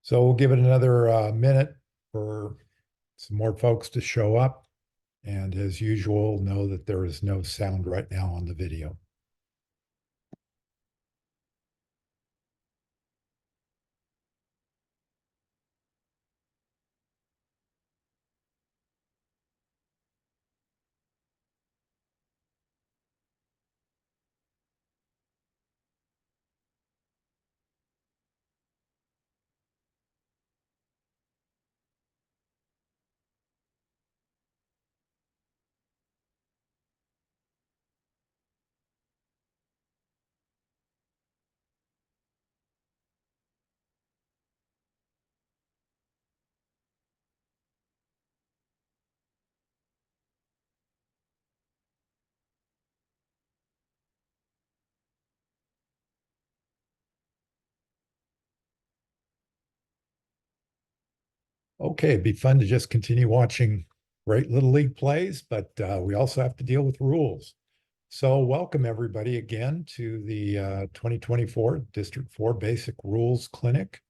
So we'll give it another minute for some more folks to show up. And as usual, know that there is no sound right now on the video. Okay, it'd be fun to just continue watching great Little League plays, but we also have to deal with rules. So welcome everybody again to the 2024 District 4 Basic Rules Clinic,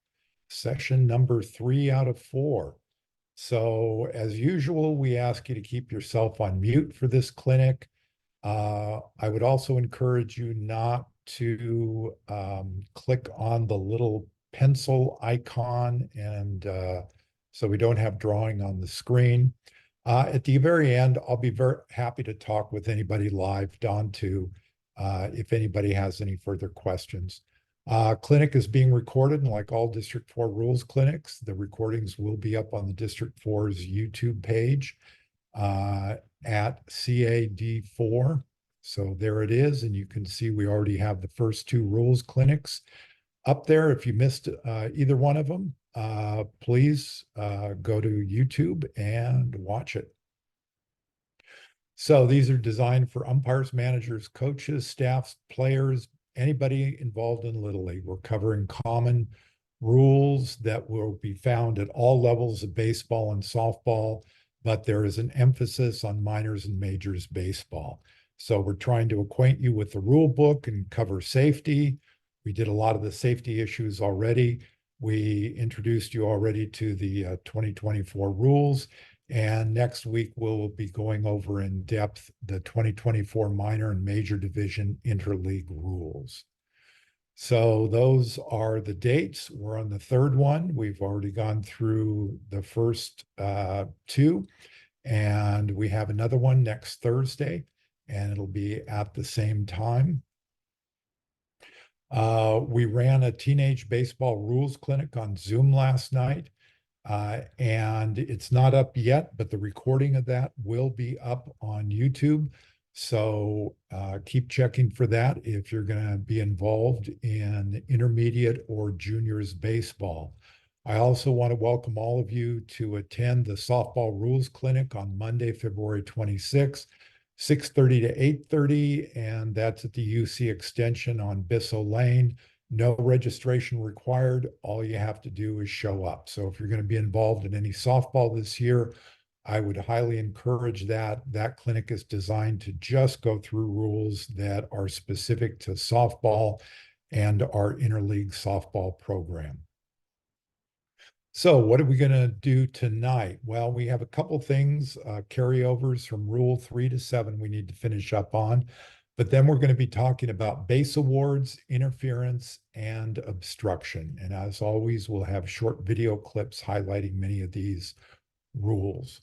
session number 3 out of 4. So as usual, we ask you to keep yourself on mute for this clinic. I would also encourage you not to click on the little pencil icon and so we don't have drawing on the screen. At the very end, I'll be very happy to talk with anybody live, Don, too, if anybody has any further questions. Clinic is being recorded, and like all District 4 rules clinics, the recordings will be up on the District 4's YouTube page at CAD4. So there it is, and you can see we already have the first 2 rules clinics up there. If you missed either one of them, please go to YouTube and watch it. So these are designed for umpires, managers, coaches, staffs, players, anybody involved in Little League. We're covering common rules that will be found at all levels of baseball and softball, but there is an emphasis on minors and majors baseball. So we're trying to acquaint you with the rule book and cover safety. We did a lot of the safety issues already. We introduced you already to the 2024 rules. And next week, we'll be going over in depth the 2024 minor and major division interleague rules. So those are the dates. We're on the third one. We've already gone through the first 2, and we have another one next Thursday, and it'll be at the same time. We ran a teenage baseball rules clinic on Zoom last night. And it's not up yet, but the recording of that will be up on YouTube. So keep checking for that if you're going to be involved in intermediate or juniors baseball. I also want to welcome all of you to attend the softball rules clinic on Monday, February 26th, 6:30 to 8:30, and that's at the UC Extension on Bissell Lane. No registration required. All you have to do is show up. So if you're going to be involved in any softball this year, I would highly encourage that. That clinic is designed to just go through rules that are specific to softball and our interleague softball program. So what are we going to do tonight? Well, we have a couple things, carryovers from Rule 3 to 7 we need to finish up on. But then we're going to be talking about base awards, interference, and obstruction. And as always, we'll have short video clips highlighting many of these rules.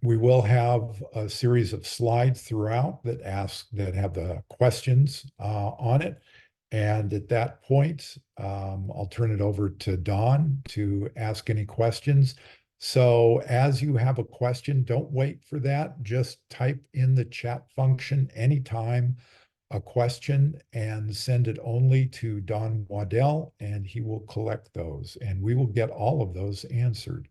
We will have a series of slides throughout that have the questions on it. And at that point, I'll turn it over to Don to ask any questions. So as you have a question, don't wait for that. Just type in the chat function anytime a question and send it only to Don Waddell, and he will collect those, and we will get all of those answered.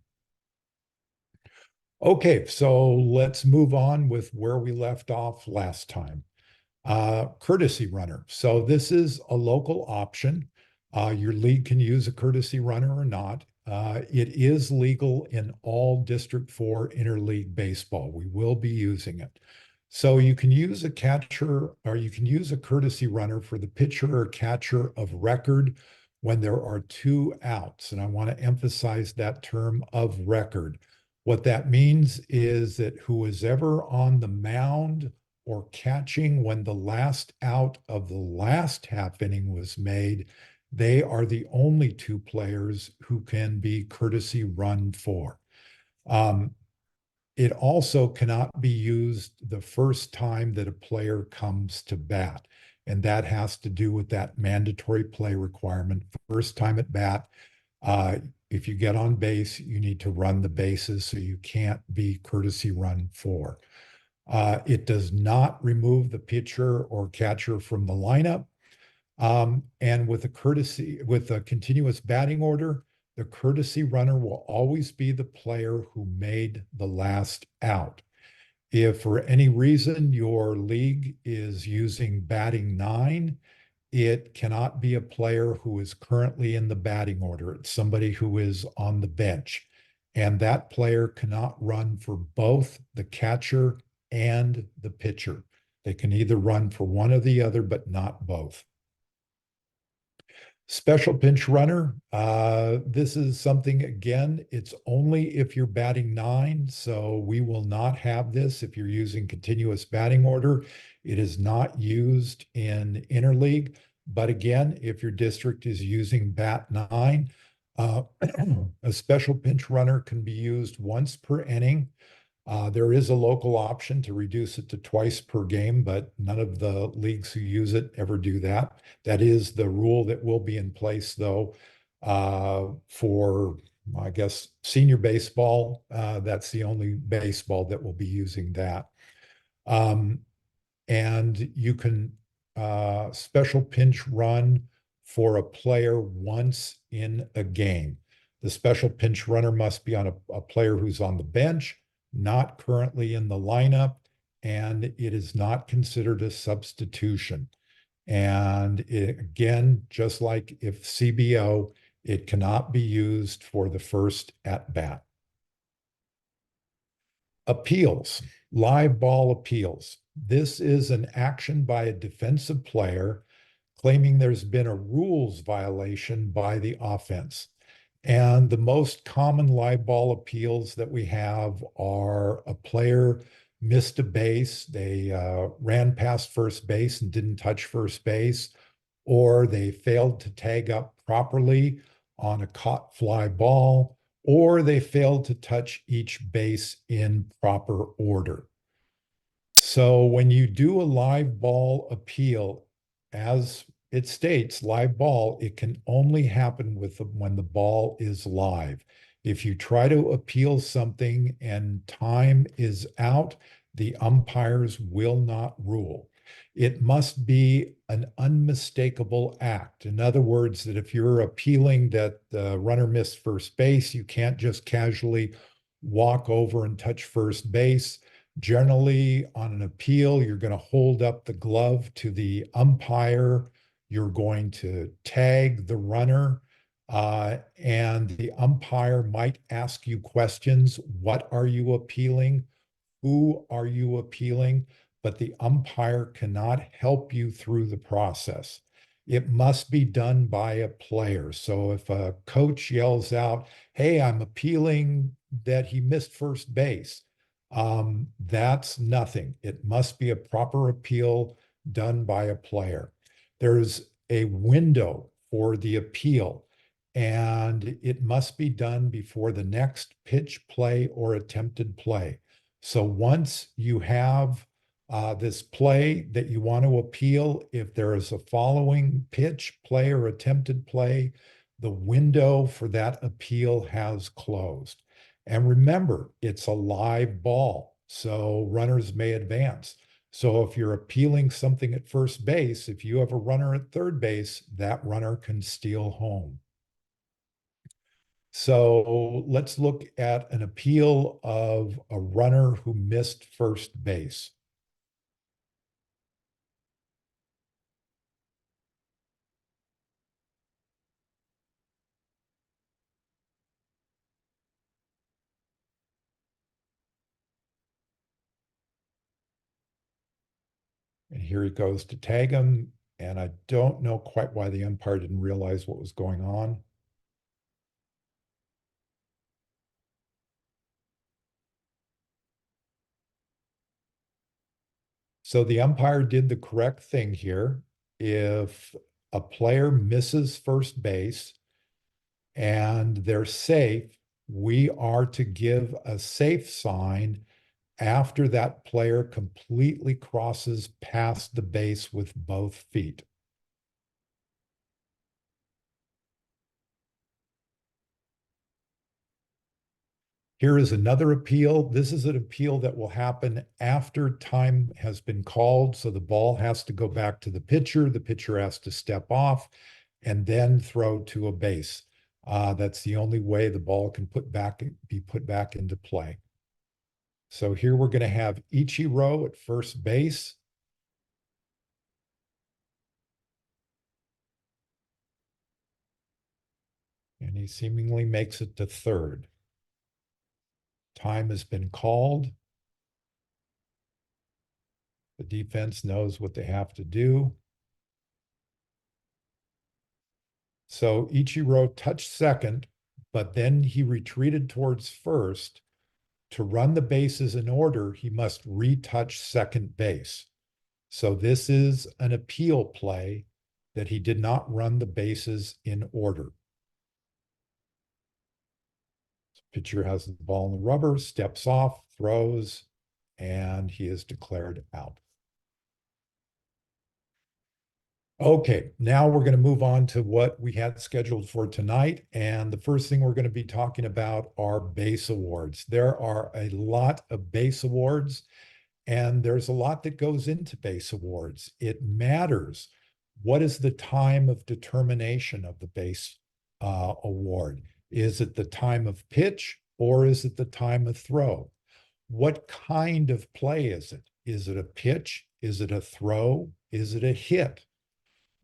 Okay, so let's move on with where we left off last time. Courtesy runner. So this is a local option. Your league can use a courtesy runner or not. It is legal in all District 4 interleague baseball. We will be using it. So you can use a catcher or you can use a courtesy runner for the pitcher or catcher of record when there are two outs. And I want to emphasize that term of record. What that means is that who is ever on the mound or catching when the last out of the last half inning was made, they are the only two players who can be courtesy run for. It also cannot be used the first time that a player comes to bat. And that has to do with that mandatory play requirement. First time at bat, uh, if you get on base, you need to run the bases, so you can't be courtesy run for. It does not remove the pitcher or catcher from the lineup. And with a continuous batting order, the courtesy runner will always be the player who made the last out. If for any reason your league is using batting nine, it cannot be a player who is currently in the batting order. It's somebody who is on the bench. And that player cannot run for both the catcher and the pitcher. They can either run for one or the other, but not both. Special pinch runner. This is something, again, it's only if you're batting nine. So we will not have this if you're using continuous batting order. It is not used in interleague. But again, if your district is using bat nine, a special pinch runner can be used once per inning. There is a local option to reduce it to twice per game, but none of the leagues who use it ever do that. That is the rule that will be in place, though, for, I guess, senior baseball. That's the only baseball that will be using that. And you can special pinch run for a player once in a game. The special pinch runner must be on a player who's on the bench, not currently in the lineup, and it is not considered a substitution. And again, just like if CBO, it cannot be used for the first at bat. Appeals, live ball appeals. This is an action by a defensive player claiming there's been a rules violation by the offense. And the most common live ball appeals that we have are a player missed a base, they ran past first base and didn't touch first base, or they failed to tag up properly on a caught fly ball, or they failed to touch each base in proper order. So when you do a live ball appeal, as it states, live ball, it can only happen when the ball is live. If you try to appeal something and time is out, the umpires will not rule. It must be an unmistakable act. In other words, that if you're appealing that the runner missed first base, you can't just casually walk over and touch first base. Generally, on an appeal, you're going to hold up the glove to the umpire. You're going to tag the runner, and the umpire might ask you questions. What are you appealing? Who are you appealing? But the umpire cannot help you through the process. It must be done by a player. So if a coach yells out, "Hey, I'm appealing that he missed first base," that's nothing. It must be a proper appeal done by a player. There's a window for the appeal, and it must be done before the next pitch, play, or attempted play. So once you have this play that you want to appeal, if there is a following pitch, play, or attempted play, the window for that appeal has closed. And remember, it's a live ball, so runners may advance. So if you're appealing something at first base, if you have a runner at third base, that runner can steal home. So let's look at an appeal of a runner who missed first base. And here he goes to tag him, And I don't know quite why the umpire didn't realize what was going on. So the umpire did the correct thing here. If a player misses first base and they're safe, we are to give a safe sign after that player completely crosses past the base with both feet. Here is another appeal. This is an appeal that will happen after time has been called. So the ball has to go back to the pitcher. The pitcher has to step off and then throw to a base. That's the only way the ball can be put back into play. So here we're going to have Ichiro at first base. And he seemingly makes it to third. Time has been called. The defense knows what they have to do. So Ichiro touched second, but then he retreated towards first. To run the bases in order, he must retouch second base. So this is an appeal play that he did not run the bases in order. Pitcher has the ball in the rubber, steps off, throws, and he is declared out. Okay, now we're going to move on to what we had scheduled for tonight. And the first thing we're going to be talking about are base awards. There are a lot of base awards, and there's a lot that goes into base awards. It matters. What is the time of determination of the base award? Is it the time of pitch or is it the time of throw? What kind of play is it? Is it a pitch? Is it a throw? Is it a hit?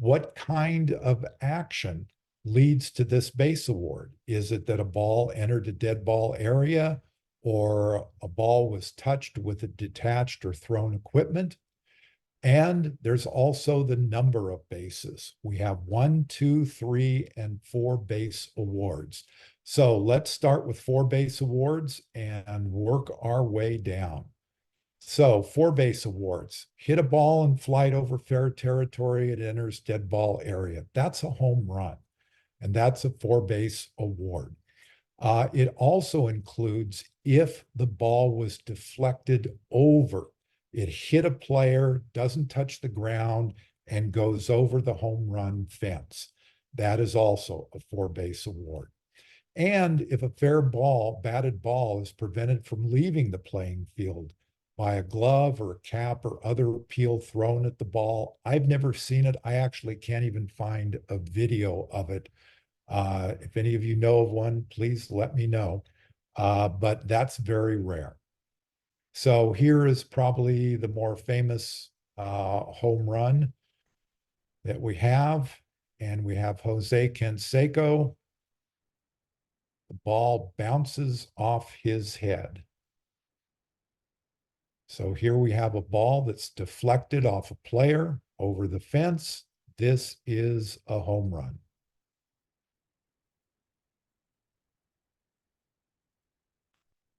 What kind of action leads to this base award? Is it that a ball entered a dead ball area or a ball was touched with a detached or thrown equipment? And there's also the number of bases. We have 1, 2, 3, and 4 base awards. So let's start with 4 base awards and work our way down. So 4 base awards: hit a ball in flight over fair territory, it enters dead ball area. That's a home run, and that's a 4 base award. It also includes if the ball was deflected over, it hit a player, doesn't touch the ground, and goes over the home run fence. That is also a 4 base award. And if a fair ball, batted ball, is prevented from leaving the playing field by a glove or a cap or other appeal thrown at the ball, I've never seen it. I actually can't even find a video of it. If any of you know of one, please let me know. But that's very rare. So here is probably the more famous home run that we have. And we have Jose Canseco. The ball bounces off his head. So here we have a ball that's deflected off a player over the fence. This is a home run.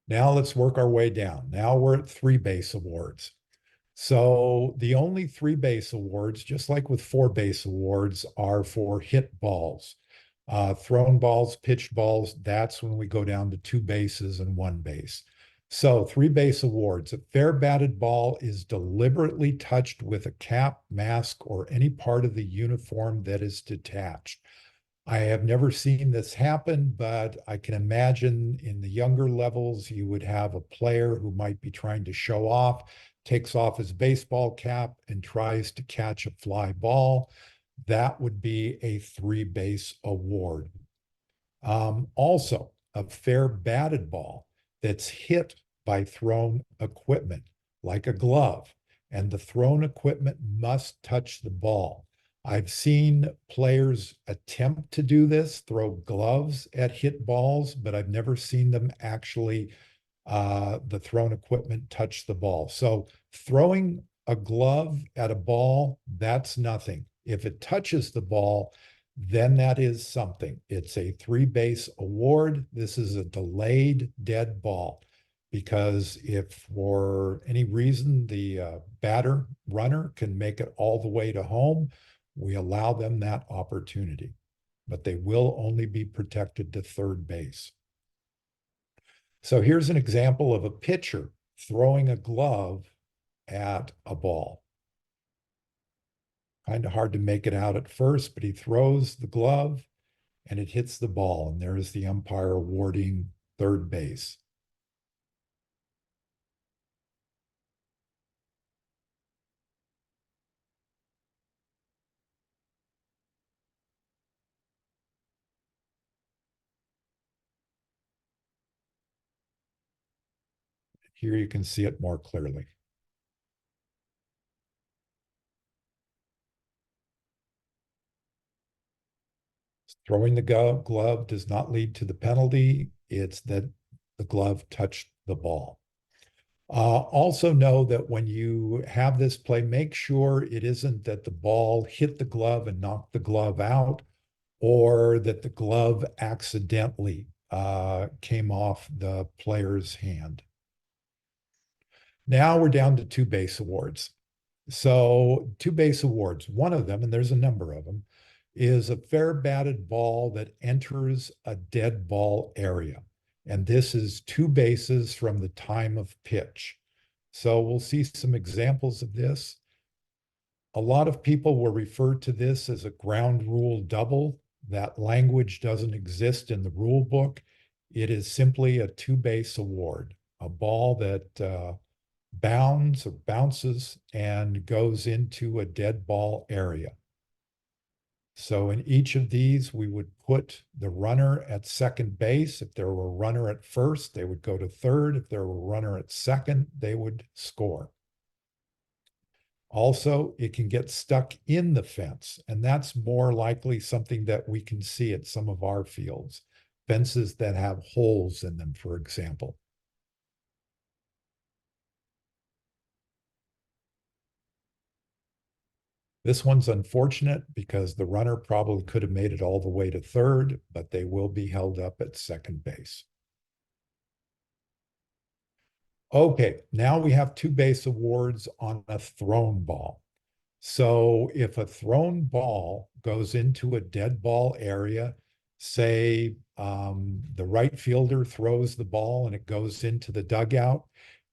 Now let's work our way down. Now we're at 3 base awards. So the only 3 base awards, just like with 4 base awards, are for hit balls. Thrown balls, pitched balls, that's when we go down to 2 bases and 1 base. So 3 base awards: a fair batted ball is deliberately touched with a cap, mask, or any part of the uniform that is detached. I have never seen this happen, but I can imagine in the younger levels, you would have a player who might be trying to show off, takes off his baseball cap and tries to catch a fly ball. That would be a 3 base award. Also, a fair batted ball that's hit by thrown equipment, like a glove, and the thrown equipment must touch the ball. I've seen players attempt to do this, throw gloves at hit balls, but I've never seen them actually, the thrown equipment touch the ball. So throwing a glove at a ball, that's nothing. If it touches the ball, then that is something. It's a 3-base award. This is a delayed dead ball because if for any reason the batter runner can make it all the way to home, we allow them that opportunity, but they will only be protected to third base. So here's an example of a pitcher throwing a glove at a ball. Kind of hard to make it out at first, but he throws the glove and it hits the ball, and there is the umpire awarding third base. Here you can see it more clearly. Throwing the glove does not lead to the penalty. It's that the glove touched the ball. Also know that when you have this play, make sure it isn't that the ball hit the glove and knocked the glove out, or that the glove accidentally came off the player's hand. Now we're down to 2-base awards. So 2-base awards, one of them, and there's a number of them, is a fair batted ball that enters a dead ball area. And this is 2 bases from the time of pitch. So we'll see some examples of this. A lot of people will refer to this as a ground rule double. That language doesn't exist in the rule book. It is simply a 2-base award, a ball that bounds or bounces and goes into a dead ball area. So in each of these, we would put the runner at second base. If there were a runner at first, they would go to third. If there were a runner at second, they would score. Also, it can get stuck in the fence, and that's more likely something that we can see at some of our fields, fences that have holes in them, for example. This one's unfortunate because the runner probably could have made it all the way to third, but they will be held up at second base. Okay, now we have 2-base awards on a thrown ball. So if a thrown ball goes into a dead ball area, say the right fielder throws the ball and it goes into the dugout,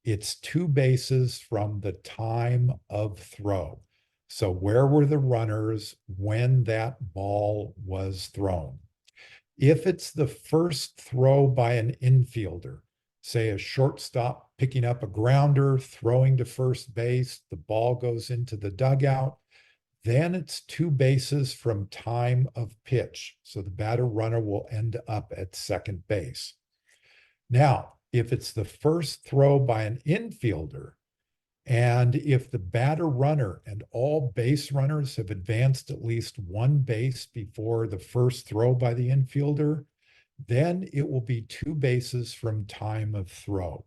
it's 2 bases from the time of throw. So where were the runners when that ball was thrown? If it's the first throw by an infielder, say a shortstop picking up a grounder, throwing to first base, the ball goes into the dugout, then it's 2 bases from time of pitch. So the batter runner will end up at second base. Now, if it's the first throw by an infielder, and if the batter runner and all base runners have advanced at least 1 base before the first throw by the infielder, then it will be 2 bases from time of throw.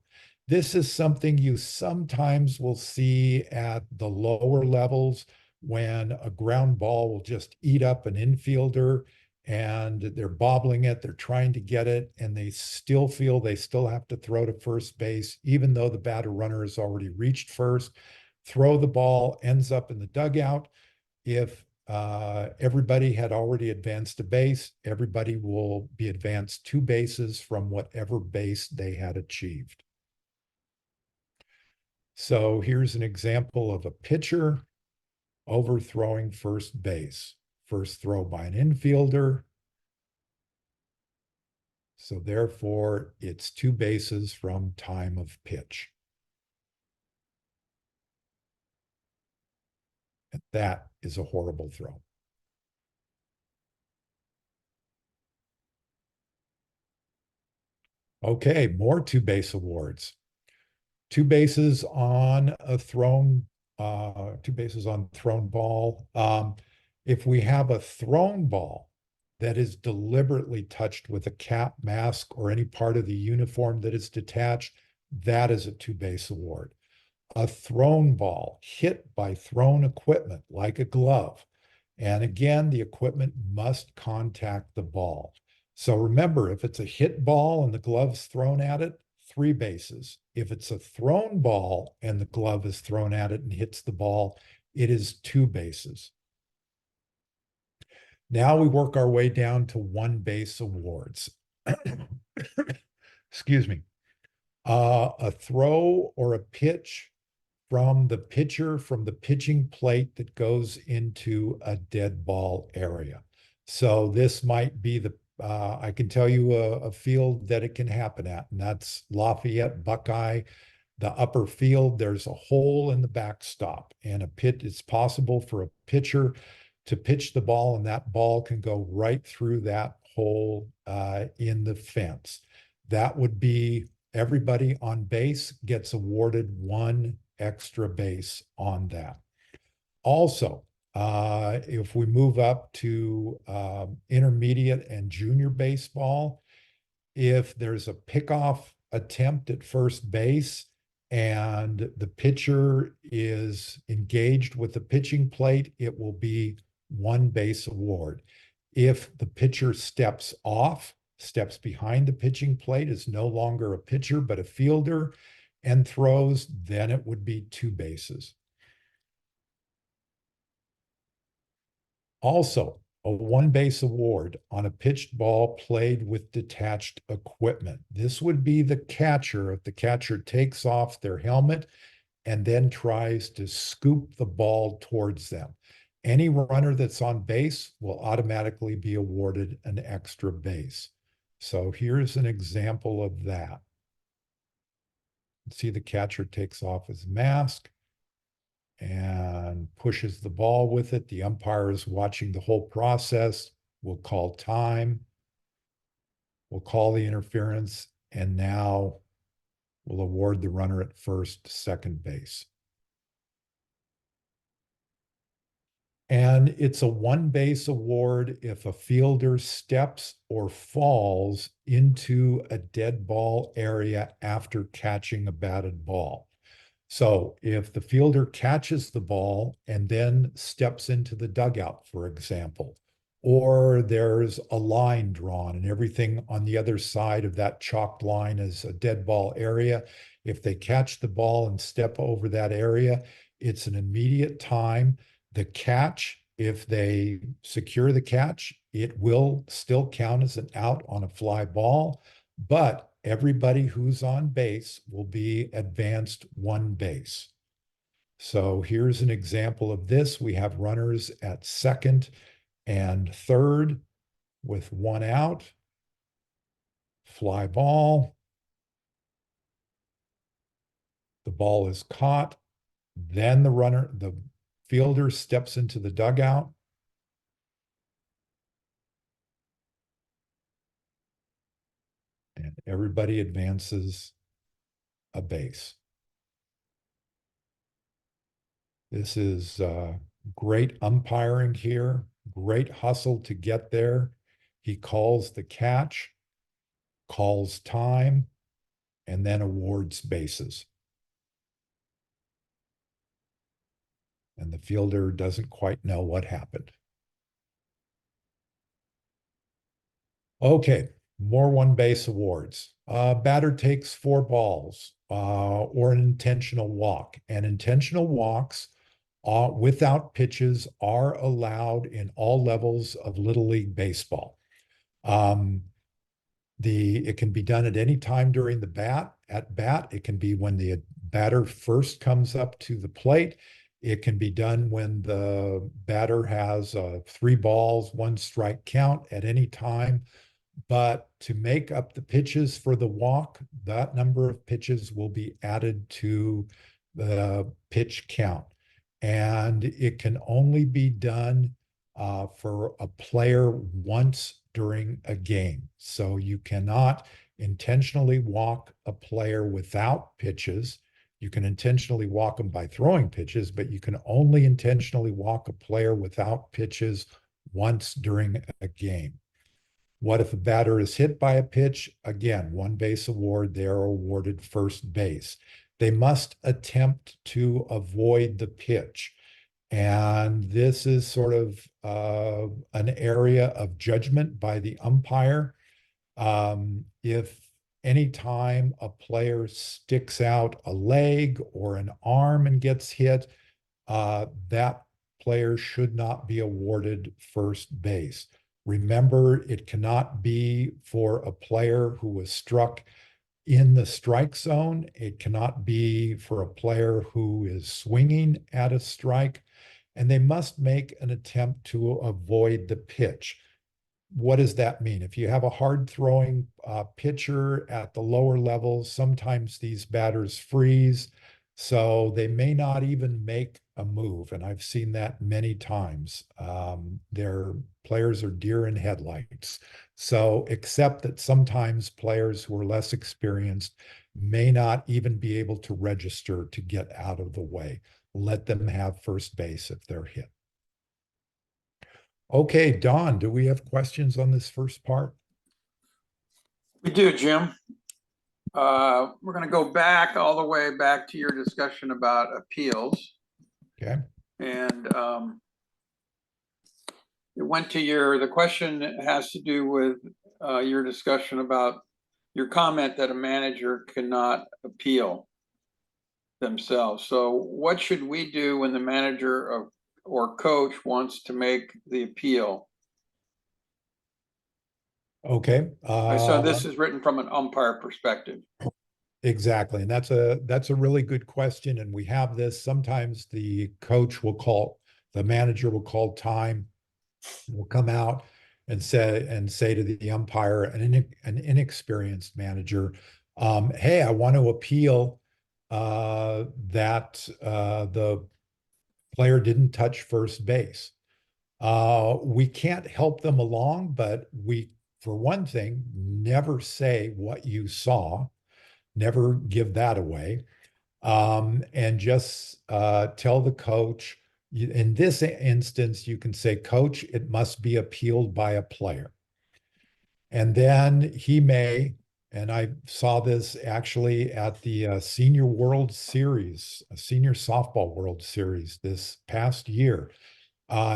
This is something you sometimes will see at the lower levels when a ground ball will just eat up an infielder and they're bobbling it, they're trying to get it, and they still feel they still have to throw to first base, even though the batter runner has already reached first. Throw the ball, ends up in the dugout. If everybody had already advanced to base, everybody will be advanced 2 bases from whatever base they had achieved. So here's an example of a pitcher overthrowing first base. First throw by an infielder. So therefore, it's 2 bases from time of pitch. And that is a horrible throw. Okay, more 2-base awards. 2 bases on a thrown, 2 bases on thrown ball. If we have a thrown ball that is deliberately touched with a cap, mask, or any part of the uniform that is detached, that is a 2-base award. A thrown ball hit by thrown equipment like a glove, And again, the equipment must contact the ball. So remember, if it's a hit ball and the glove's thrown at it, 3 bases. If it's a thrown ball and the glove is thrown at it and hits the ball, it is 2 bases. Now we work our way down to 1 base awards. Excuse me. A throw or a pitch from the pitcher from the pitching plate that goes into a dead ball area. So this might be I can tell you a field that it can happen at, and that's Lafayette Buckeye. The upper field, there's a hole in the backstop, and it's possible for a pitcher to pitch the ball, and that ball can go right through that hole in the fence. That would be everybody on base gets awarded 1 extra base on that. Also, if we move up to intermediate and junior baseball, if there's a pickoff attempt at first base and the pitcher is engaged with the pitching plate, it will be 1 base award. If the pitcher steps behind the pitching plate, is no longer a pitcher but a fielder, and throws, then it would be 2 bases. Also, a 1 base award on a pitched ball played with detached equipment. This would be the catcher if the catcher takes off their helmet and then tries to scoop the ball towards them. Any runner that's on base will automatically be awarded an extra base. So here's an example of that. See, the catcher takes off his mask and pushes the ball with it. The umpire is watching the whole process. We'll call time. We'll call the interference, and now we'll award the runner at first, second base. And it's a 1 base award if a fielder steps or falls into a dead ball area after catching a batted ball. So if the fielder catches the ball and then steps into the dugout, for example, or there's a line drawn and everything on the other side of that chalked line is a dead ball area, if they catch the ball and step over that area, it's an immediate time. The catch, if they secure the catch, it will still count as an out on a fly ball, but everybody who's on base will be advanced 1 base. So here's an example of this. We have runners at second and third with 1 out, fly ball. The ball is caught. Then the fielder steps into the dugout. And everybody advances a base. This is great umpiring here, great hustle to get there. He calls the catch, calls time, and then awards bases. And the fielder doesn't quite know what happened. Okay, more 1 base awards. Batter takes 4 balls or an intentional walk. And intentional walks without pitches are allowed in all levels of Little League Baseball. It can be done at any time during the at bat. It can be when the batter first comes up to the plate. It can be done when the batter has 3 balls, 1 strike count at any time. But to make up the pitches for the walk, that number of pitches will be added to the pitch count. And it can only be done for a player once during a game. So you cannot intentionally walk a player without pitches. You can intentionally walk them by throwing pitches, but you can only intentionally walk a player without pitches once during a game. What if a batter is hit by a pitch? Again, 1 base award, they are awarded first base. They must attempt to avoid the pitch. And this is sort of an area of judgment by the umpire. If any time a player sticks out a leg or an arm and gets hit, that player should not be awarded first base. Remember, it cannot be for a player who was struck in the strike zone. It cannot be for a player who is swinging at a strike, and they must make an attempt to avoid the pitch. What does that mean? If you have a hard throwing pitcher at the lower levels, sometimes these batters freeze. So they may not even make a move. And I've seen that many times. Their players are deer in headlights. So, except that sometimes players who are less experienced may not even be able to register to get out of the way. Let them have first base if they're hit. Okay, Don, do we have questions on this first part? We do, Jim. We're going to go back all the way back to your discussion about appeals. Okay. And it went to the question has to do with your discussion about your comment that a manager cannot appeal themselves. So what should we do when the manager or coach wants to make the appeal? Okay. So this is written from an umpire perspective. Exactly. And that's a really good question. And we have this. Sometimes the coach will call, the manager will call time, will come out and say to the umpire, an inexperienced manager, hey, I want to appeal that the player didn't touch first base. We can't help them along, but we, for one thing, never say what you saw, never give that away. And just tell the coach, in this instance, you can say, Coach, it must be appealed by a player. And then he may, and I saw this actually at the Senior World Series, Senior Softball World Series this past year.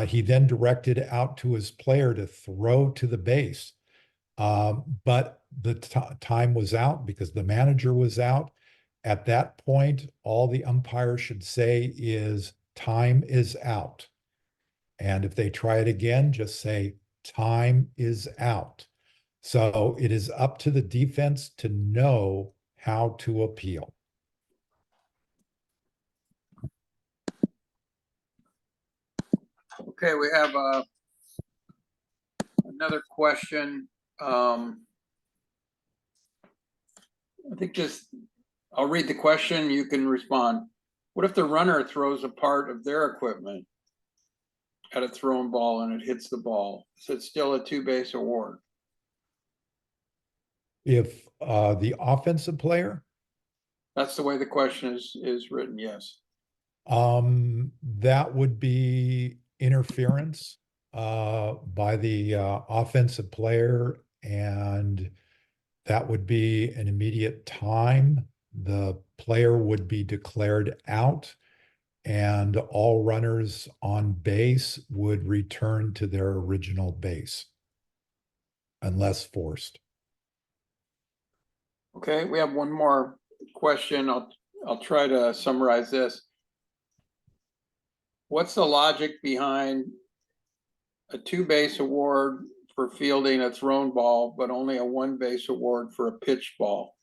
He then directed out to his player to throw to the base. But the time was out because the manager was out. At that point, all the umpire should say is time is out. And if they try it again, just say time is out. So it is up to the defense to know how to appeal. Okay, we have another question. I think I'll read the question, you can respond. What if the runner throws a part of their equipment at a thrown ball and it hits the ball? Is it still a two-base award? If the offensive player, That's the way the question is written, yes. that would be interference by the offensive player, and that would be an immediate time. The player would be declared out, and all runners on base would return to their original base unless forced. Okay, we have one more question. I'll try to summarize this. What's the logic behind a two-base award for fielding a thrown ball, but only a one-base award for a pitched ball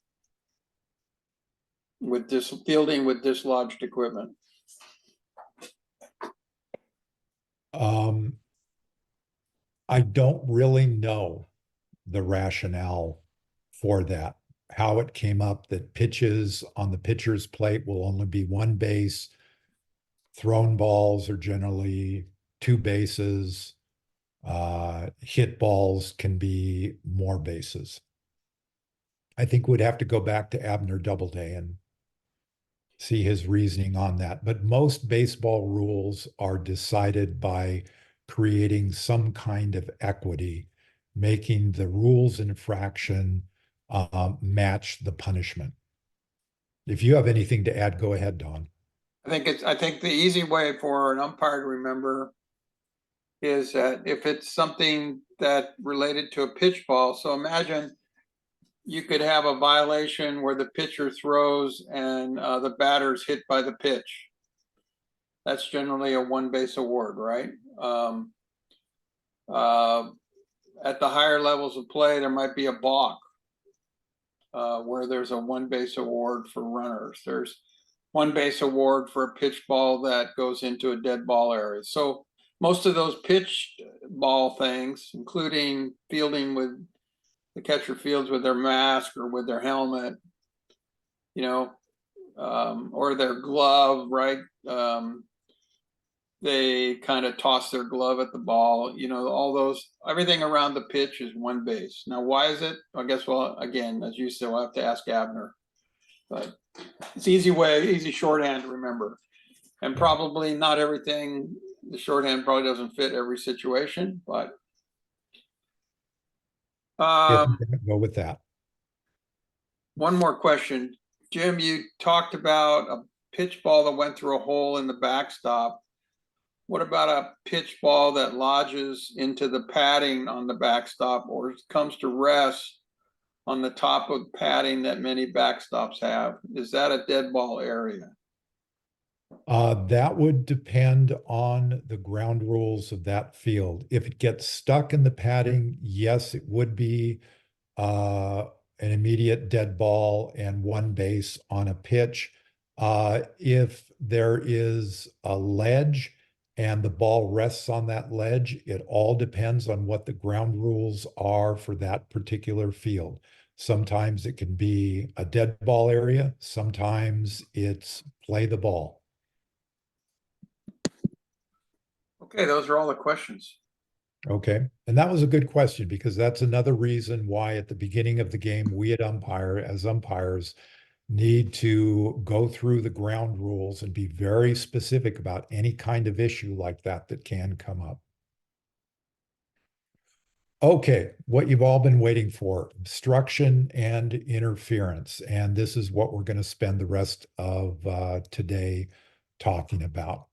with this fielding with dislodged equipment? I don't really know the rationale for that, how it came up that pitches on the pitcher's plate will only be one base. Thrown balls are generally two bases. Hit balls can be more bases. I think we'd have to go back to Abner Doubleday and see his reasoning on that. But most baseball rules are decided by creating some kind of equity, making the rules infraction match the punishment. If you have anything to add, go ahead, Don. I think the easy way for an umpire to remember is that if it's something that related to a pitch ball, so imagine you could have a violation where the pitcher throws and the batter's hit by the pitch. That's generally a one base award, right? Uh, at the higher levels of play, there might be a balk where there's a one base award for runners. There's one base award for a pitch ball that goes into a dead ball area. So most of those pitch ball things, including fielding with the catcher fields with their mask or with their helmet, you know, or their glove, right? They kind of toss their glove at the ball, all those, everything around the pitch is one base. Now, why is it? I guess, well, again, as you said, we'll have to ask Abner, but it's easy shorthand to remember. And probably not everything, the shorthand probably doesn't fit every situation, but. Go with that. One more question. Jim, you talked about a pitch ball that went through a hole in the backstop. What about a pitch ball that lodges into the padding on the backstop or comes to rest on the top of padding that many backstops have? Is that a dead ball area? That would depend on the ground rules of that field. If it gets stuck in the padding, yes, it would be uh, an immediate dead ball and one base on a pitch. If there is a ledge and the ball rests on that ledge, it all depends on what the ground rules are for that particular field. Sometimes it can be a dead ball area, sometimes it's play the ball. Okay, those are all the questions. Okay. And that was a good question because that's another reason why at the beginning of the game, we at as umpires, need to go through the ground rules and be very specific about any kind of issue like that that can come up. Okay, what you've all been waiting for, obstruction and interference. And this is what we're going to spend the rest of today talking about.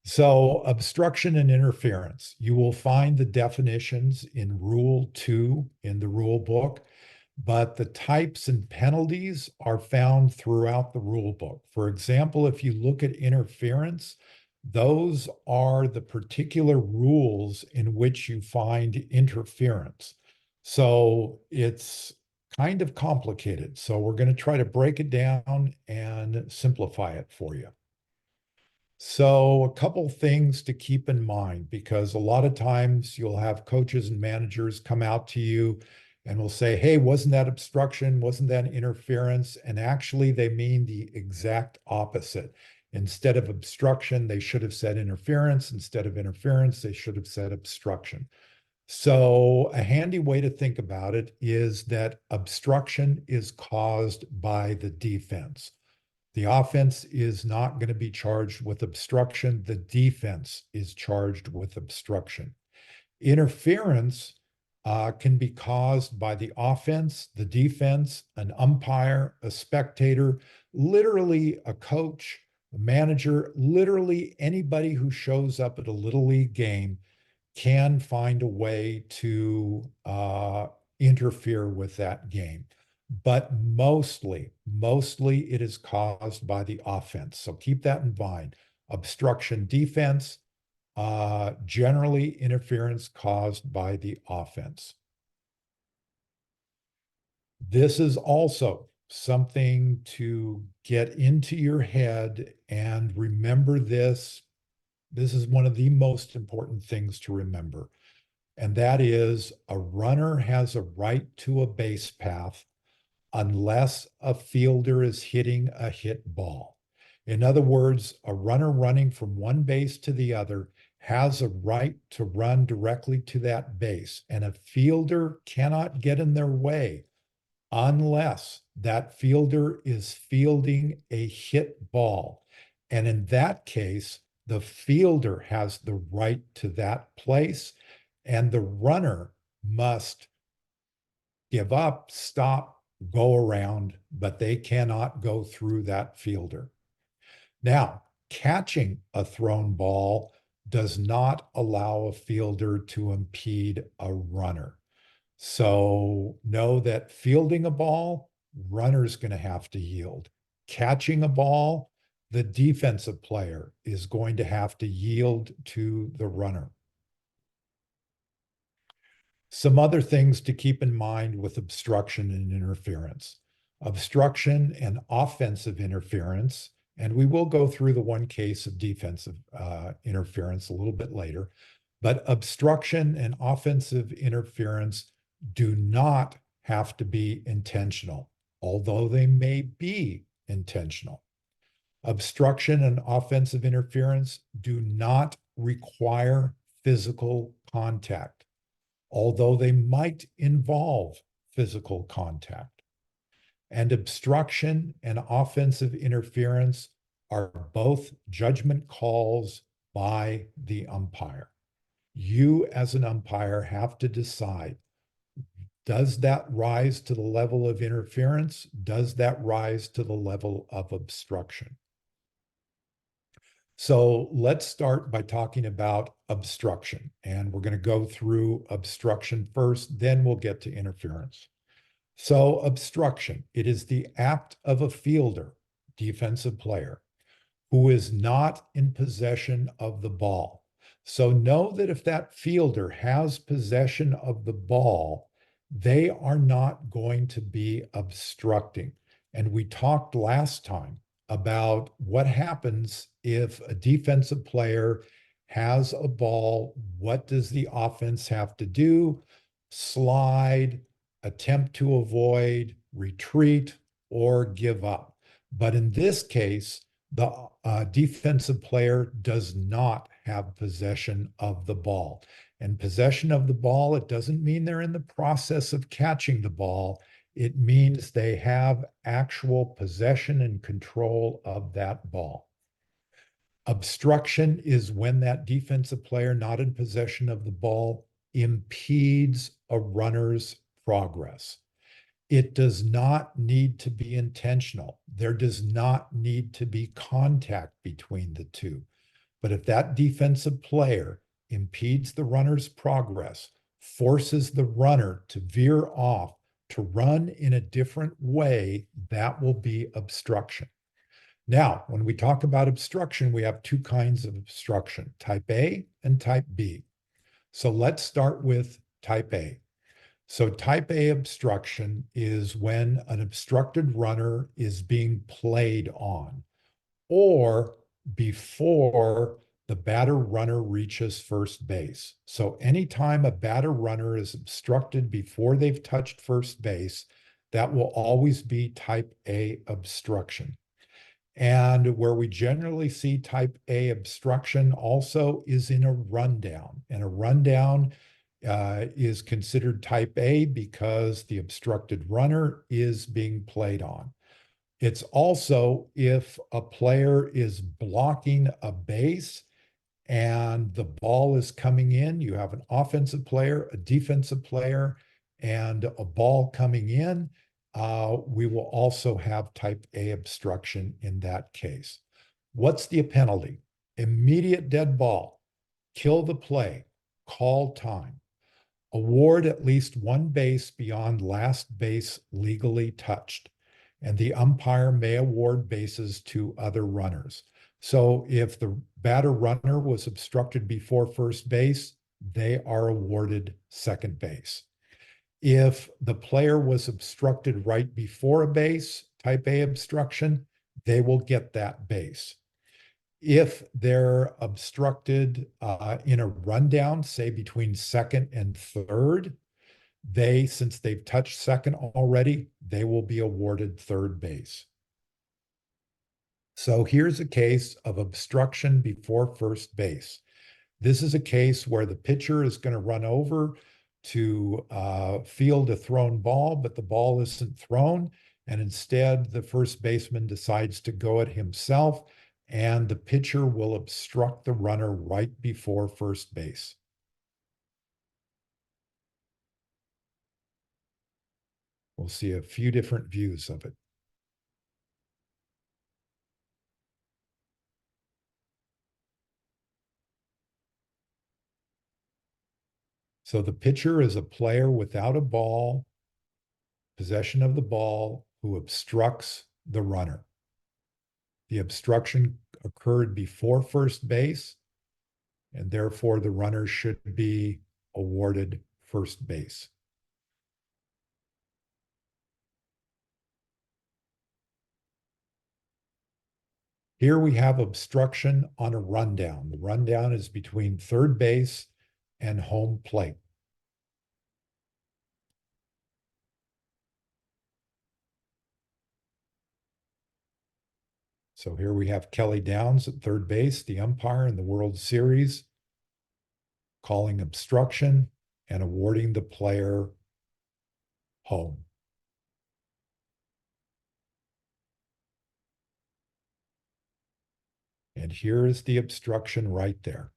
So obstruction and interference, you will find the definitions in Rule 2 in the rule book, but the types and penalties are found throughout the rule book. For example, if you look at interference, those are the particular rules in which you find interference. So it's kind of complicated. So we're going to try to break it down and simplify it for you. So, a couple things to keep in mind because a lot of times you'll have coaches and managers come out to you and will say, hey, wasn't that obstruction? Wasn't that interference? And actually, they mean the exact opposite. Instead of obstruction, they should have said interference. Instead of interference, they should have said obstruction. So, a handy way to think about it is that obstruction is caused by the defense. The offense is not going to be charged with obstruction. The defense is charged with obstruction. Interference can be caused by the offense, the defense, an umpire, a spectator, literally a coach, a manager, literally anybody who shows up at a little league game can find a way to interfere with that game. But mostly it is caused by the offense. So keep that in mind. Obstruction defense, generally interference caused by the offense. This is also something to get into your head and remember this. This is one of the most important things to remember. And that is a runner has a right to a base path unless a fielder is hitting a hit ball. In other words, a runner running from one base to the other has a right to run directly to that base, and a fielder cannot get in their way unless that fielder is fielding a hit ball. And in that case, the fielder has the right to that place, and the runner must give up, stop, go around, but they cannot go through that fielder. Now, Catching a thrown ball does not allow a fielder to impede a runner. So know that fielding a ball, runner's going to have to yield. Catching a ball, the defensive player is going to have to yield to the runner. Some other things to keep in mind with obstruction and interference. Obstruction and offensive interference, and we will go through the one case of defensive interference a little bit later, but obstruction and offensive interference do not have to be intentional, although they may be intentional. Obstruction and offensive interference do not require physical contact, although they might involve physical contact. And obstruction and offensive interference are both judgment calls by the umpire. You, as an umpire, have to decide, does that rise to the level of interference? Does that rise to the level of obstruction? So let's start by talking about obstruction. And we're going to go through obstruction first, then we'll get to interference. So obstruction, it is the act of a fielder, defensive player, who is not in possession of the ball. So know that if that fielder has possession of the ball, they are not going to be obstructing. And we talked last time about what happens if a defensive player has a ball. What does the offense have to do? Slide, attempt to avoid, retreat, or give up. But in this case, the defensive player does not have possession of the ball. And possession of the ball, it doesn't mean they're in the process of catching the ball. It means they have actual possession and control of that ball. Obstruction is when that defensive player not in possession of the ball impedes a runner's progress. It does not need to be intentional. There does not need to be contact between the two. But if that defensive player impedes the runner's progress, forces the runner to veer off, to run in a different way, that will be obstruction. Now, when we talk about obstruction, we have two kinds of obstruction, type A and type B. So let's start with type A. So type A obstruction is when an obstructed runner is being played on, or before the batter runner reaches first base. So anytime a batter runner is obstructed before they've touched first base, that will always be type A obstruction. And where we generally see type A obstruction also is in a rundown. And a rundown is considered type A because the obstructed runner is being played on. It's also if a player is blocking a base and the ball is coming in, you have an offensive player, a defensive player, and a ball coming in. We will also have type A obstruction in that case. What's the penalty? Immediate dead ball, kill the play, call time, award at least one base beyond last base legally touched, and the umpire may award bases to other runners. So if the batter runner was obstructed before first base, they are awarded second base. If the player was obstructed right before a base, type A obstruction, they will get that base. If they're obstructed in a rundown, say between second and third, since they've touched second already, they will be awarded third base. So here's a case of obstruction before first base. This is a case where the pitcher is going to run over to field a thrown ball, but the ball isn't thrown. And instead, the first baseman decides to go it himself, and the pitcher will obstruct the runner right before first base. We'll see a few different views of it. So the pitcher is a player without a ball, possession of the ball, who obstructs the runner. The obstruction occurred before first base, and therefore the runner should be awarded first base. Here we have obstruction on a rundown. The rundown is between third base and home plate. So here we have Kelly Downs at third base, the umpire in the World Series, calling obstruction and awarding the player home. And here is the obstruction right there.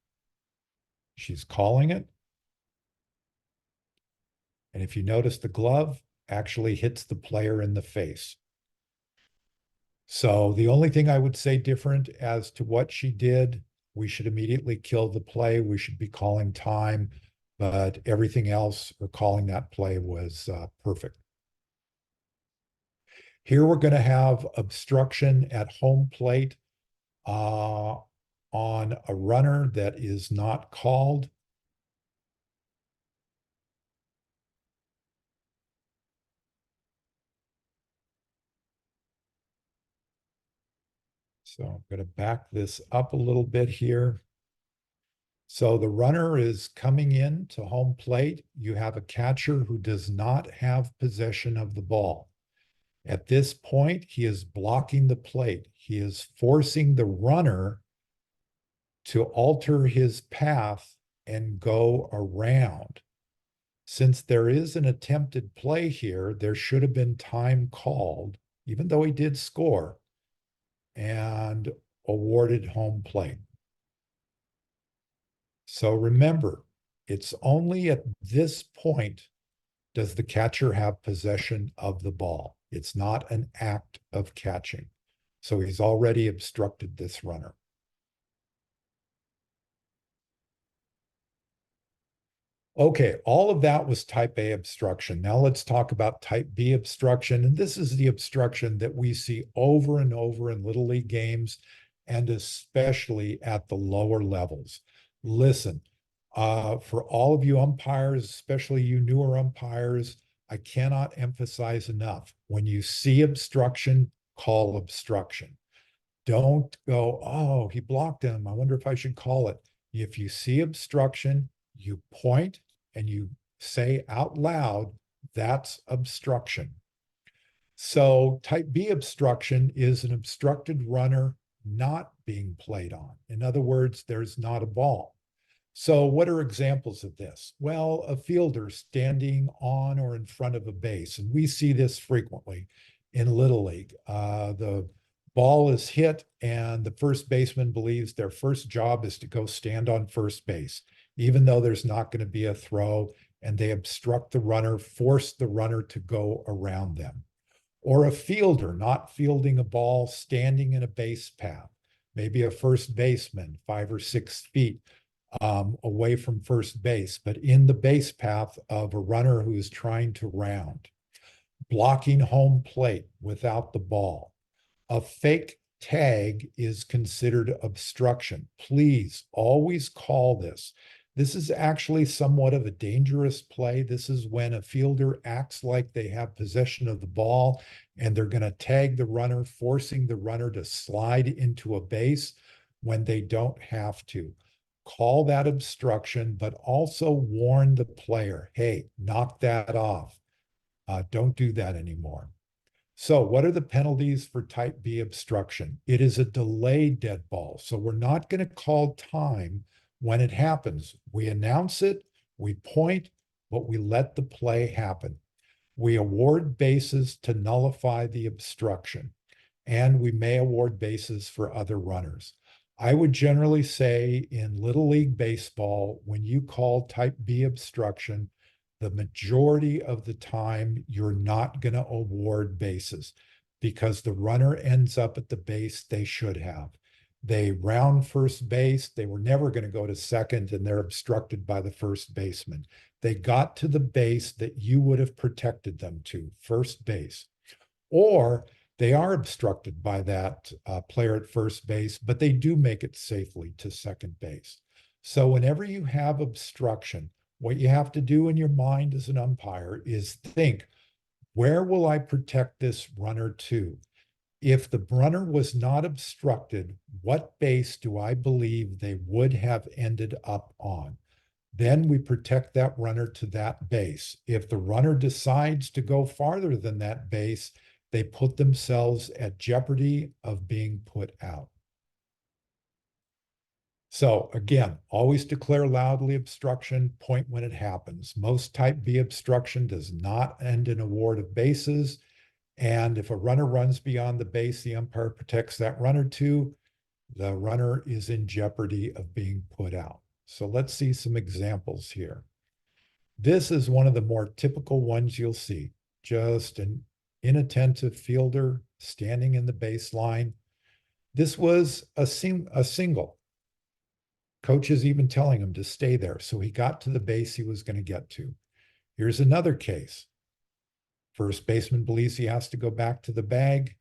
She's calling it. And if you notice, the glove actually hits the player in the face. So the only thing I would say different as to what she did, we should immediately kill the play. We should be calling time, but everything else, or calling that play, was perfect. Here we're going to have obstruction at home plate on a runner that is not called. So I'm going to back this up a little bit here. So the runner is coming in to home plate. You have a catcher who does not have possession of the ball. At this point, he is blocking the plate. He is forcing the runner to alter his path and go around. Since there is an attempted play here, there should have been time called, even though he did score, and awarded home plate. So remember, it's only at this point does the catcher have possession of the ball. It's not an act of catching. So he's already obstructed this runner. Okay, all of that was type A obstruction. Now let's talk about type B obstruction. And this is the obstruction that we see over and over in Little League games, and especially at the lower levels. Listen, for all of you umpires, especially you newer umpires, I cannot emphasize enough. When you see obstruction, call obstruction. Don't go, oh, he blocked him. I wonder if I should call it. If you see obstruction, you point and you say out loud, that's obstruction. So type B obstruction is an obstructed runner not being played on. In other words, there's not a ball. So what are examples of this? Well, a fielder standing on or in front of a base, and we see this frequently in Little League. The ball is hit and the first baseman believes their first job is to go stand on first base, even though there's not going to be a throw, and they obstruct the runner, force the runner to go around them. Or a fielder not fielding a ball, standing in a base path, maybe a first baseman 5 or 6 feet away from first base, but in the base path of a runner who is trying to round, blocking home plate without the ball. A fake tag is considered obstruction. Please always call this. This is actually somewhat of a dangerous play. This is when a fielder acts like they have possession of the ball and they're going to tag the runner, forcing the runner to slide into a base when they don't have to. Call that obstruction, but also warn the player, hey, knock that off. Don't do that anymore. So what are the penalties for type B obstruction? It is a delayed dead ball. So we're not going to call time when it happens. We announce it, we point, but we let the play happen. We award bases to nullify the obstruction, and we may award bases for other runners. I would generally say in Little League Baseball, when you call type B obstruction, the majority of the time, you're not going to award bases because the runner ends up at the base they should have. They round first base. They were never going to go to second, and they're obstructed by the first baseman. They got to the base that you would have protected them to, first base. Or they are obstructed by that player at first base, but they do make it safely to second base. So whenever you have obstruction, what you have to do in your mind as an umpire is think, where will I protect this runner to? If the runner was not obstructed, what base do I believe they would have ended up on? Then we protect that runner to that base. If the runner decides to go farther than that base, they put themselves at jeopardy of being put out. So again, always declare loudly obstruction, point when it happens. Most type B obstruction does not end in award of bases. And if a runner runs beyond the base, the umpire protects that runner too. The runner is in jeopardy of being put out. So let's see some examples here. This is one of the more typical ones you'll see. Just an inattentive fielder standing in the baseline. This was a single. Coach is even telling him to stay there. So he got to the base he was going to get to. Here's another case. First baseman believes he has to go back to the bag,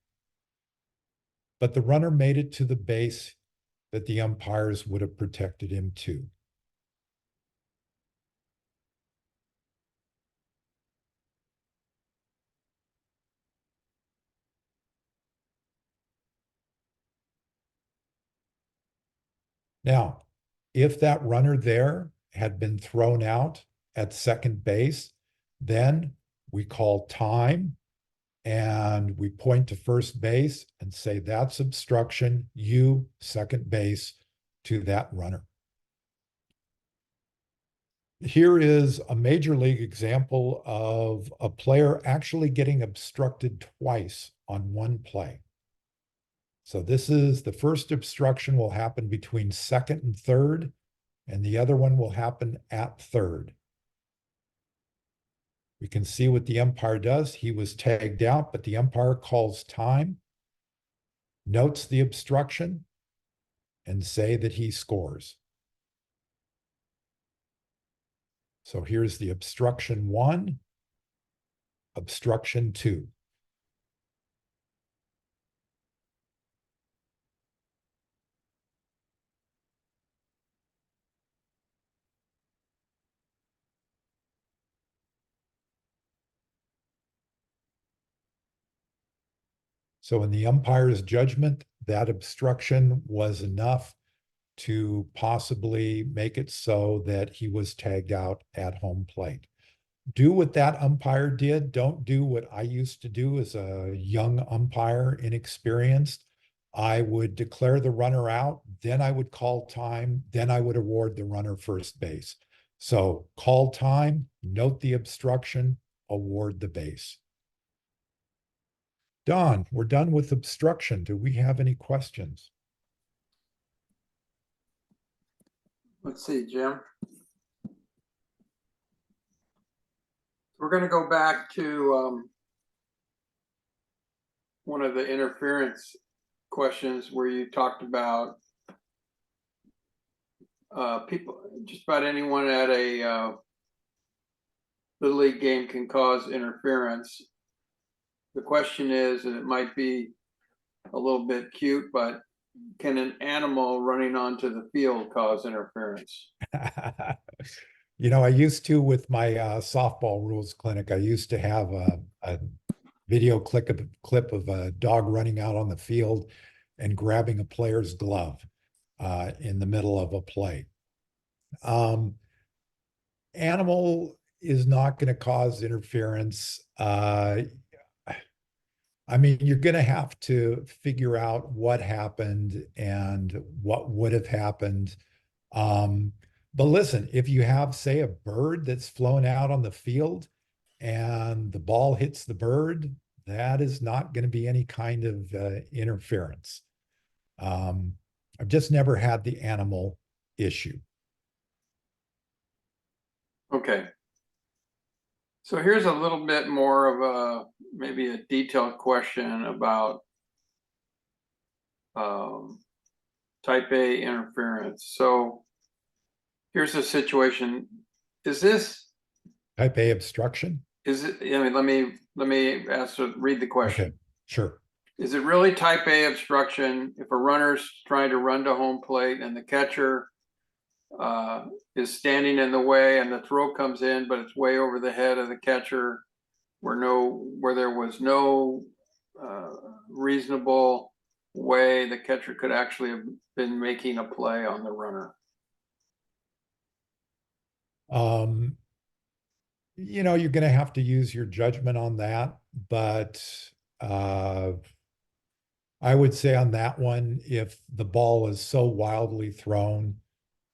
but the runner made it to the base that the umpires would have protected him to. Now, if that runner there had been thrown out at second base, then we call time and we point to first base and say, that's obstruction, you, second base, to that runner. Here is a major league example of a player actually getting obstructed twice on one play. So this is the first obstruction will happen between second and third, and the other one will happen at third. We can see what the umpire does. He was tagged out, but the umpire calls time, notes the obstruction, and say that he scores. So here's the obstruction 1, obstruction 2. So in the umpire's judgment, that obstruction was enough to possibly make it so that he was tagged out at home plate. Do what that umpire did. Don't do what I used to do as a young umpire, inexperienced. I would declare the runner out, then I would call time, then I would award the runner first base. So call time, note the obstruction, award the base. Don, we're done with obstruction. Do we have any questions? Let's see, Jim. We're going to go back to one of the interference questions where you talked about people, just about anyone at a Little League game can cause interference. The question is, and it might be a little bit cute, but can an animal running onto the field cause interference? You know, I used to with my softball rules clinic, I used to have a video clip of a dog running out on the field and grabbing a player's glove in the middle of a play. Animal is not going to cause interference. I mean, you're going to have to figure out what happened and what would have happened. But listen, if you have, say, a bird that's flown out on the field and the ball hits the bird, that is not going to be any kind of interference. I've just never had the animal issue. Okay. So here's a little bit more of a maybe a detailed question about type A interference. So here's the situation. Is this, Type A obstruction? is it, I mean, let me read the question. Okay, sure. Is it really type A obstruction if a runner's trying to run to home plate and the catcher is standing in the way and the throw comes in, but it's way over the head of the catcher where there was no reasonable way the catcher could actually have been making a play on the runner? You're going to have to use your judgment on that, but uh, I would say on that one, if the ball is so wildly thrown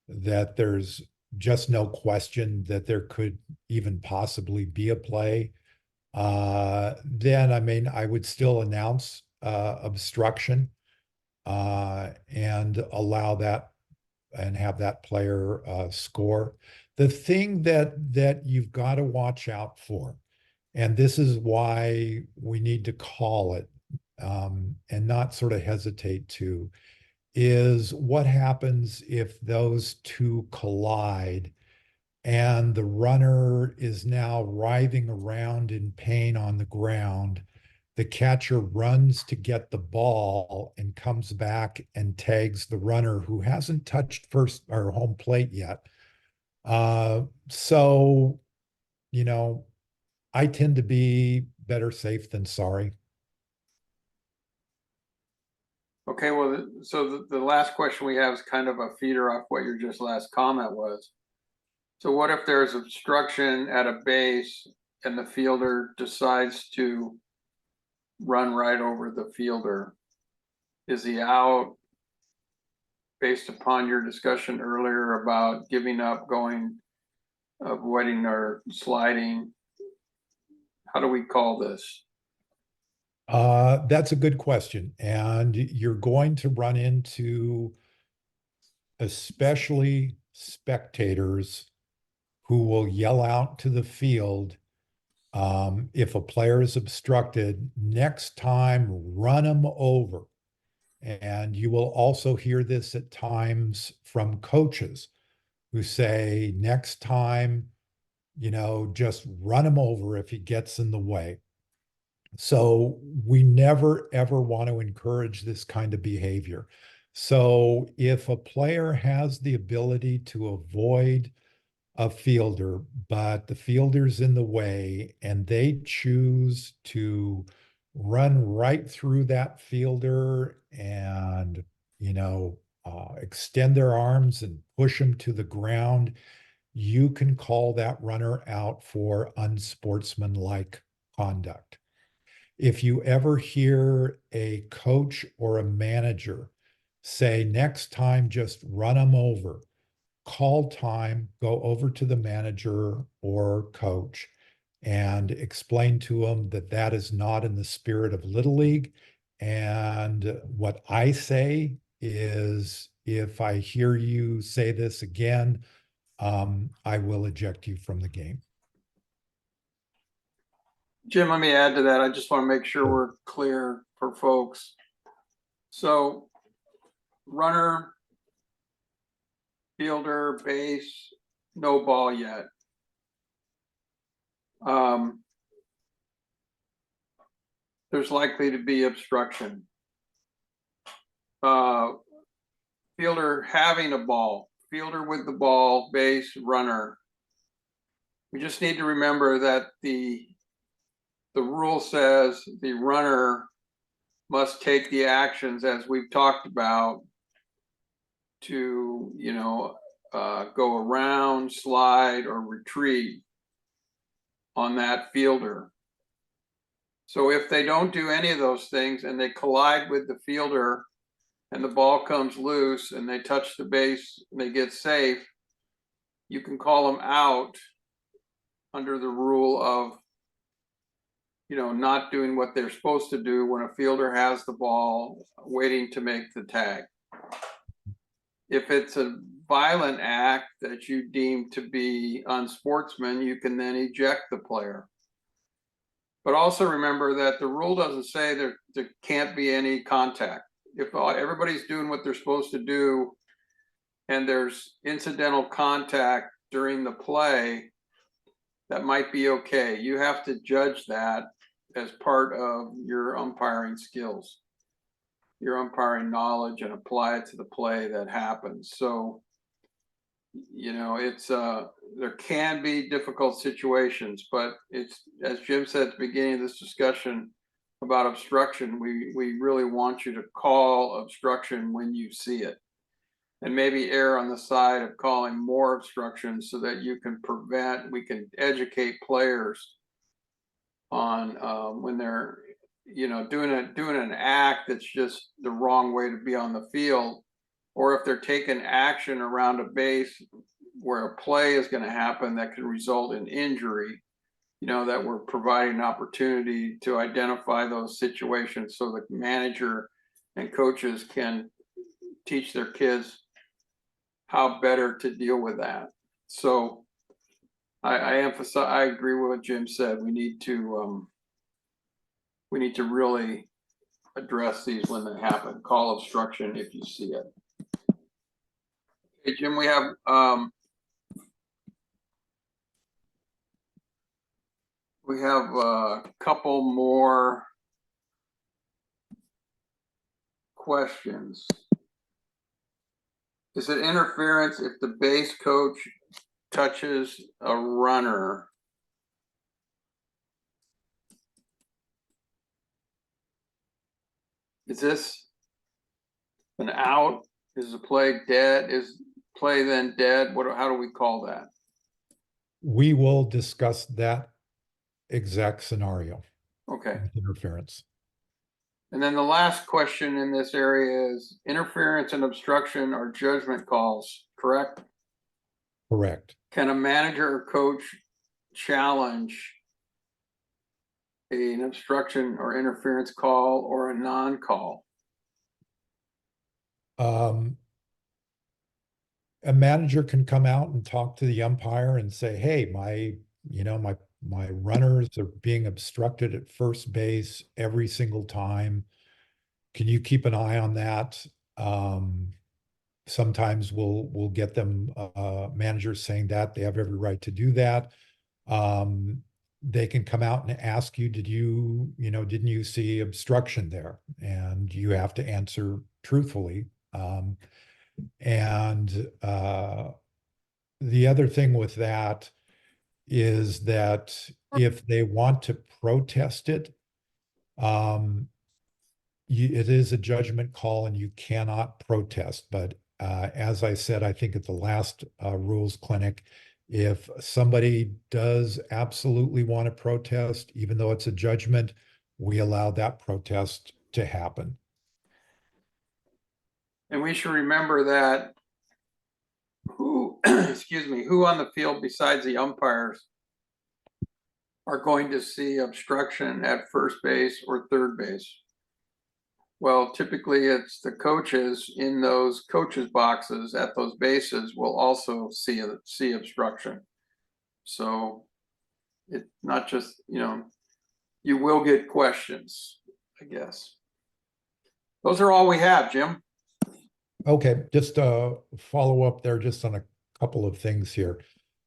that there's just no question that there could even possibly be a play, then I mean, I would still announce obstruction and allow that and have that player score. The thing that you've got to watch out for, and this is why we need to call it and not sort of hesitate to, is what happens if those two collide and the runner is now writhing around in pain on the ground. The catcher runs to get the ball and comes back and tags the runner who hasn't touched first or home plate yet. So, you know, I tend to be better safe than sorry. Okay, well, so the last question we have is kind of a feeder off what your just last comment was. So what if there's obstruction at a base and the fielder decides to run right over the fielder? Is he out based upon your discussion earlier about giving up, going, avoiding or sliding? How do we call this? That's a good question. And you're going to run into especially spectators who will yell out to the field if a player is obstructed, next time run them over. And you will also hear this at times from coaches who say, next time, just run him over if he gets in the way. So we never, ever want to encourage this kind of behavior. So if a player has the ability to avoid a fielder, but the fielder's in the way and they choose to run right through that fielder and, extend their arms and push him to the ground, you can call that runner out for unsportsmanlike conduct. If you ever hear a coach or a manager say, next time, just run them over, call time, go over to the manager or coach and explain to them that that is not in the spirit of Little League. And what I say is, if I hear you say this again, I will eject you from the game. Jim, let me add to that. I just want to make sure we're clear for folks. So runner, fielder, base, no ball yet. There's likely to be obstruction. Fielder having a ball, fielder with the ball, base, runner. We just need to remember that the rule says the runner must take the actions, as we've talked about, to go around, slide, or retreat on that fielder. So if they don't do any of those things and they collide with the fielder and the ball comes loose and they touch the base and they get safe, you can call them out under the rule of not doing what they're supposed to do when a fielder has the ball waiting to make the tag. If it's a violent act that you deem to be unsportsman, you can then eject the player. But also remember that the rule doesn't say there can't be any contact. everybody's doing what they're supposed to do and there's incidental contact during the play, that might be okay. You have to judge that as part of your umpiring skills, your umpiring knowledge, and apply it to the play that happens. So, it's there can be difficult situations, but it's, as Jim said at the beginning of this discussion about obstruction, we really want you to call obstruction when you see it, and maybe err on the side of calling more obstruction so that we can educate players on when they're doing an act that's just the wrong way to be on the field, or if they're taking action around a base where a play is going to happen that could result in injury, that we're providing an opportunity to identify those situations so the manager and coaches can teach their kids how better to deal with that. So I emphasize, I agree with what Jim said. We need to really address these when they happen. Call obstruction if you see it. Okay, Jim, we have a couple more questions. Is it interference if the base coach touches a runner? Is this an out? Is the play dead? Is play then dead? How do we call that? We will discuss that exact scenario Okay. with interference. And then the last question in this area is interference and obstruction are judgment calls, correct? Correct. Can a manager or coach challenge an obstruction or interference call or a non-call? A manager can come out and talk to the umpire and say, hey, my runners are being obstructed at first base every single time. Can you keep an eye on that? Sometimes we'll get them managers saying that they have every right to do that. They can come out and ask you, didn't you see obstruction there? And you have to answer truthfully. And the other thing with that is that if they want to protest it, it is a judgment call and you cannot protest. But as I said, I think at the last rules clinic, if somebody does absolutely want to protest, even though it's a judgment, we allow that protest to happen. And we should remember that who on the field besides the umpires are going to see obstruction at first base or third base? Well, typically it's the coaches in those coaches boxes at those bases will also see obstruction. So it's not just, you will get questions, I guess. Those are all we have, Jim. Okay, just a follow up there just on a couple of things here.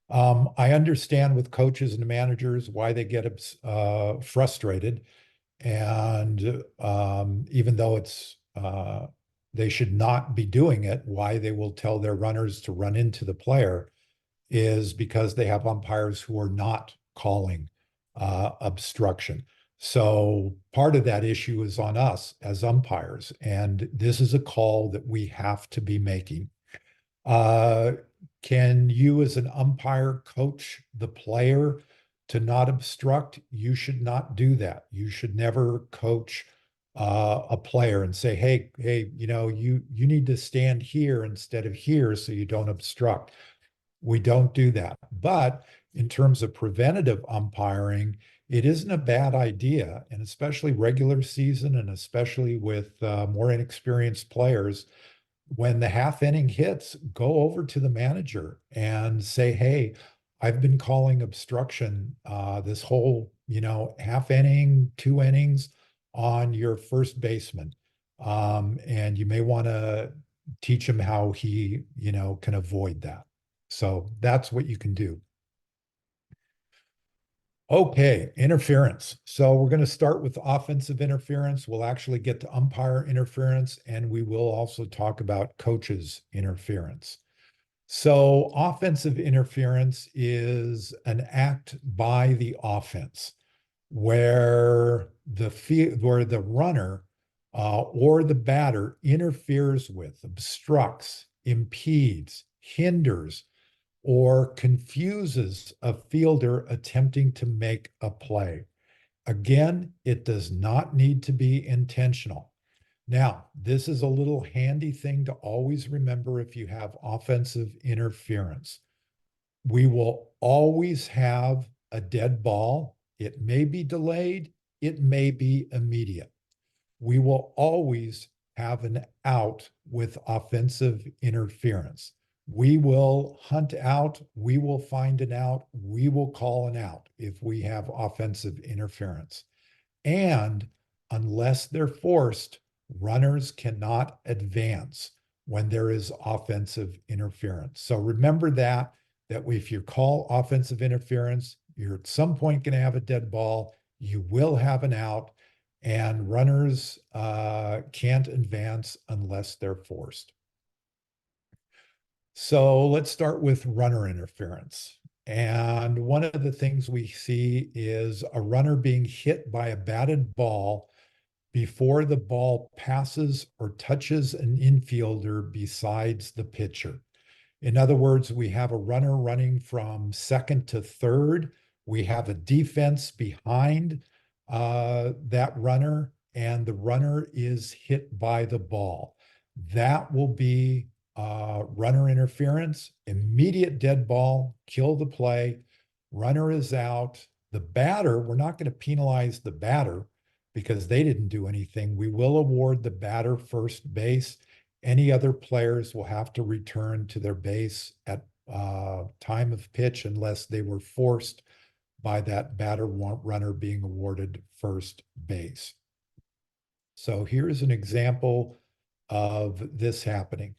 I understand with coaches and managers why they get frustrated. And even though they should not be doing it, why they will tell their runners to run into the player is because they have umpires who are not calling obstruction. So part of that issue is on us as umpires, and this is a call that we have to be making. Can you as an umpire coach the player to not obstruct? You should not do that. You should never coach a player and say, hey, you need to stand here instead of here so you don't obstruct. We don't do that. But in terms of preventative umpiring, it isn't a bad idea, and especially regular season and especially with more inexperienced players, when the half inning hits, go over to the manager and say, hey, I've been calling obstruction this whole, half inning, 2 innings on your first baseman. And you may want to teach him how he, can avoid that. So that's what you can do. Okay, interference. So we're going to start with offensive interference. We'll actually get to umpire interference, and we will also talk about coaches interference. So offensive interference is an act by the offense where the runner or the batter interferes with, obstructs, impedes, hinders, or confuses a fielder attempting to make a play. Again, it does not need to be intentional. Now, this is a little handy thing to always remember if you have offensive interference. We will always have a dead ball. It may be delayed, it may be immediate. We will always have an out with offensive interference. We will hunt out, we will find an out, we will call an out if we have offensive interference. And unless they're forced, runners cannot advance when there is offensive interference. So remember that if you call offensive interference, you're at some point going to have a dead ball, you will have an out, and runners can't advance unless they're forced. So let's start with runner interference. And one of the things we see is a runner being hit by a batted ball before the ball passes or touches an infielder besides the pitcher. In other words, we have a runner running from second to third. We have a defense behind that runner, and the runner is hit by the ball. That will be runner interference, immediate dead ball, kill the play. Runner is out. The batter, we're not going to penalize the batter because they didn't do anything. We will award the batter first base. Any other players will have to return to their base at time of pitch unless they were forced by that batter runner being awarded first base. So here's an example of this happening.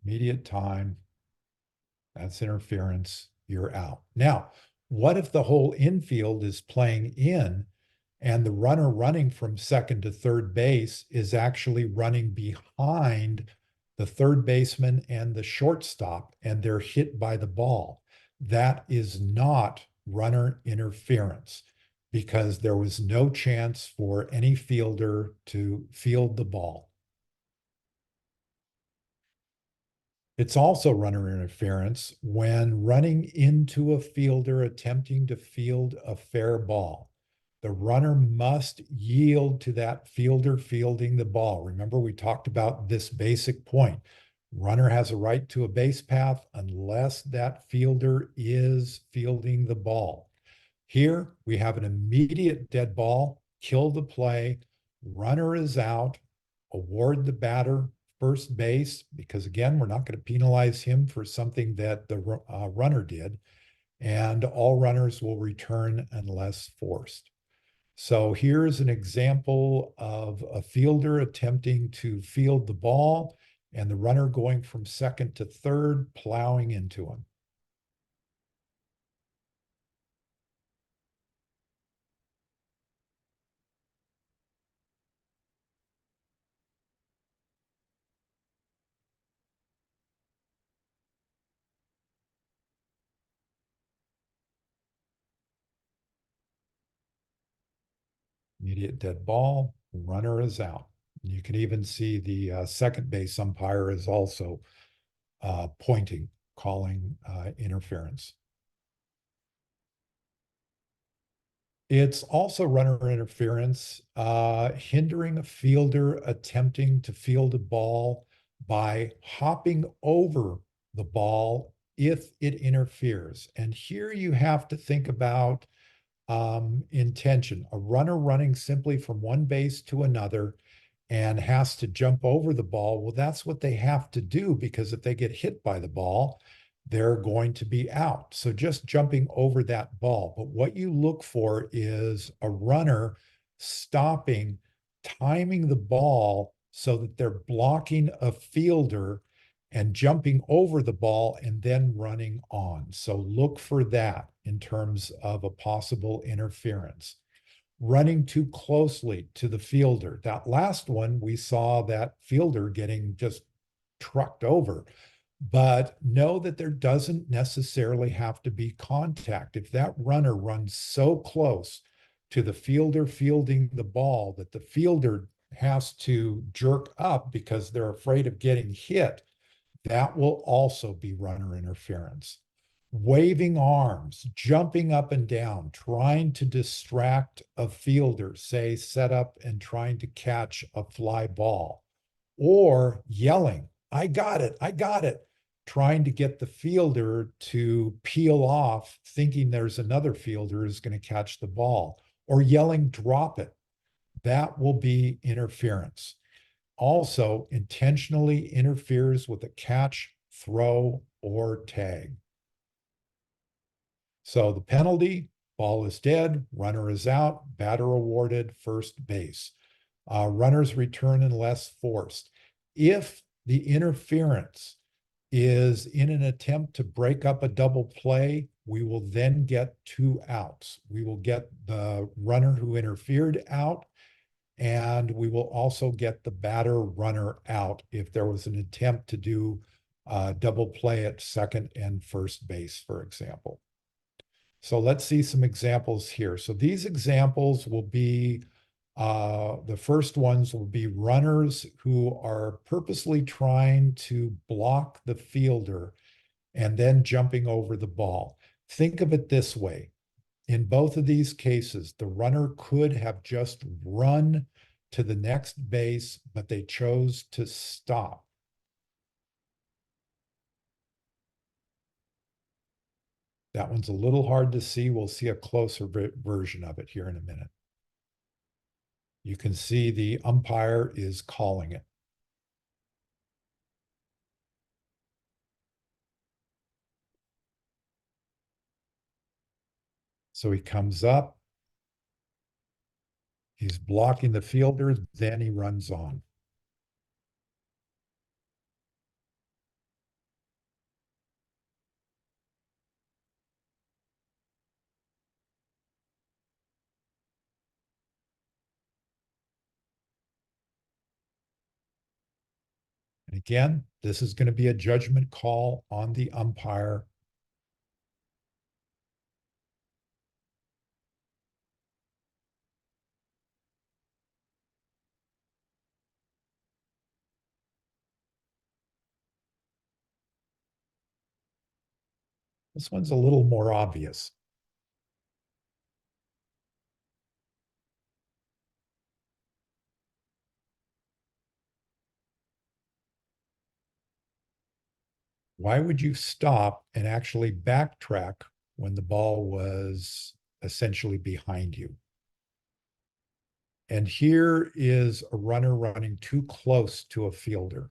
Immediate time, that's interference, you're out. Now, what if the whole infield is playing in and the runner running from second to third base is actually running behind the third baseman and the shortstop, and they're hit by the ball? That is not runner interference because there was no chance for any fielder to field the ball. It's also runner interference when running into a fielder attempting to field a fair ball. The runner must yield to that fielder fielding the ball. Remember, we talked about this basic point. Runner has a right to a base path unless that fielder is fielding the ball. Here, we have an immediate dead ball, kill the play, runner is out, award the batter first base, because again, we're not going to penalize him for something that the runner did, and all runners will return unless forced. So here's an example of a fielder attempting to field the ball and the runner going from second to third, plowing into him. Immediate dead ball, runner is out. You can even see the second base umpire is also pointing, calling interference. It's also runner interference, hindering a fielder attempting to field a ball by hopping over the ball if it interferes. And here you have to think about intention. A runner running simply from one base to another and has to jump over the ball, well, that's what they have to do, because if they get hit by the ball, they're going to be out. So just jumping over that ball. But what you look for is a runner stopping, timing the ball so that they're blocking a fielder and jumping over the ball and then running on. So look for that in terms of a possible interference. Running too closely to the fielder. That last one, we saw that fielder getting just trucked over. But know that there doesn't necessarily have to be contact. If that runner runs so close to the fielder fielding the ball that the fielder has to jerk up because they're afraid of getting hit, that will also be runner interference. Waving arms, jumping up and down, trying to distract a fielder, say set up and trying to catch a fly ball, or yelling, I got it, I got it, trying to get the fielder to peel off, thinking there's another fielder who's going to catch the ball, or yelling, drop it. That will be interference. Also, intentionally interferes with a catch, throw, or tag. So the penalty, ball is dead, runner is out, batter awarded, first base. Runners return unless forced. If the interference is in an attempt to break up a double play, we will then get 2 outs. We will get the runner who interfered out, and we will also get the batter runner out if there was an attempt to do double play at second and first base, for example. So let's see some examples here. So these examples will be, the first ones will be runners who are purposely trying to block the fielder and then jumping over the ball. Think of it this way. In both of these cases, the runner could have just run to the next base, but they chose to stop. That one's a little hard to see. We'll see a closer version of it here in a minute. You can see the umpire is calling it. So he comes up, he's blocking the fielder, then he runs on. And again, this is going to be a judgment call on the umpire. This one's a little more obvious. Why would you stop and actually backtrack when the ball was essentially behind you? And here is a runner running too close to a fielder.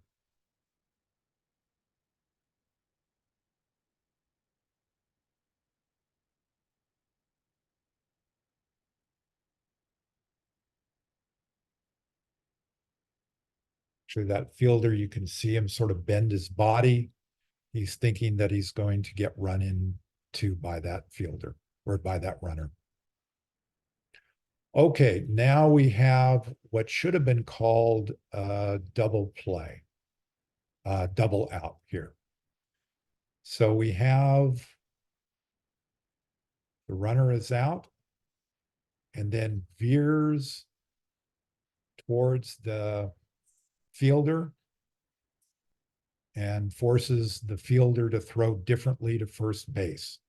Actually, that fielder, you can see him sort of bend his body. He's thinking that he's going to get run into by that fielder or by that runner. Okay, now we have what should have been called a double play, double out here. So we have the runner is out and then veers towards the fielder and forces the fielder to throw differently to first base.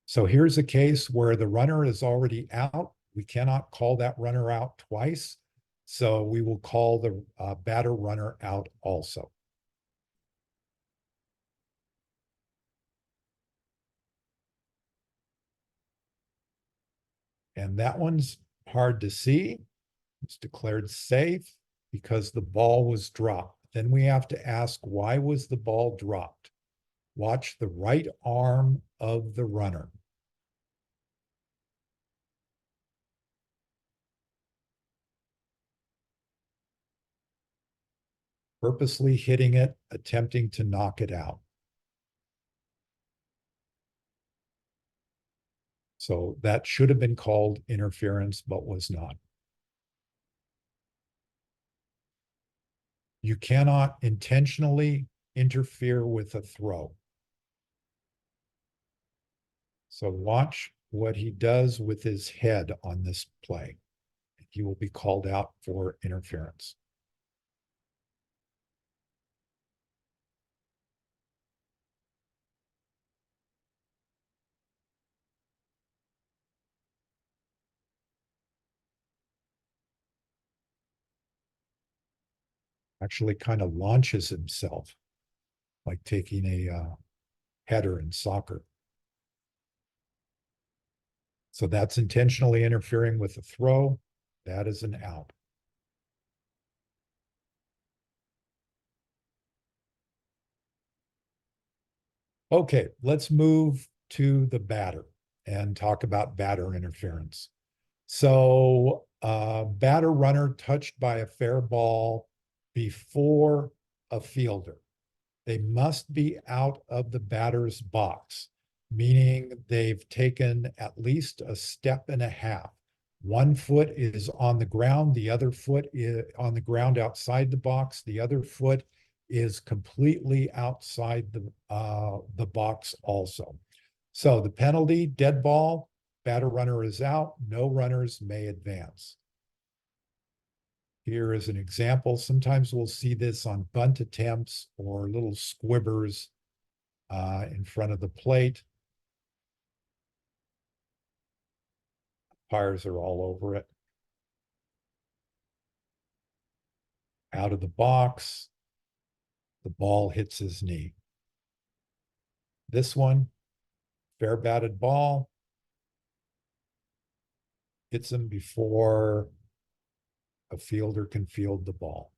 So here's a case where the runner is already out. We cannot call that runner out twice. So we will call the batter runner out also. And that one's hard to see. It's declared safe because the ball was dropped. Then we have to ask, why was the ball dropped? Watch the right arm of the runner. Purposely hitting it, attempting to knock it out. So that should have been called interference, but was not. You cannot intentionally interfere with a throw. So watch what he does with his head on this play. He will be called out for interference. Actually kind of launches himself, like taking a header in soccer. So that's intentionally interfering with the throw. That is an out. Okay, let's move to the batter and talk about batter interference. So, batter runner touched by a fair ball before a fielder. They must be out of the batter's box, meaning they've taken at least a step and a half. One foot is on the ground, the other foot is on the ground outside the box, the other foot is completely outside the box also. So the penalty, dead ball, batter runner is out, no runners may advance. Here is an example. Sometimes we'll see this on bunt attempts or little squibbers in front of the plate. Umpires are all over it. Out of the box, the ball hits his knee. This one, fair batted ball, hits him before a fielder can field the ball.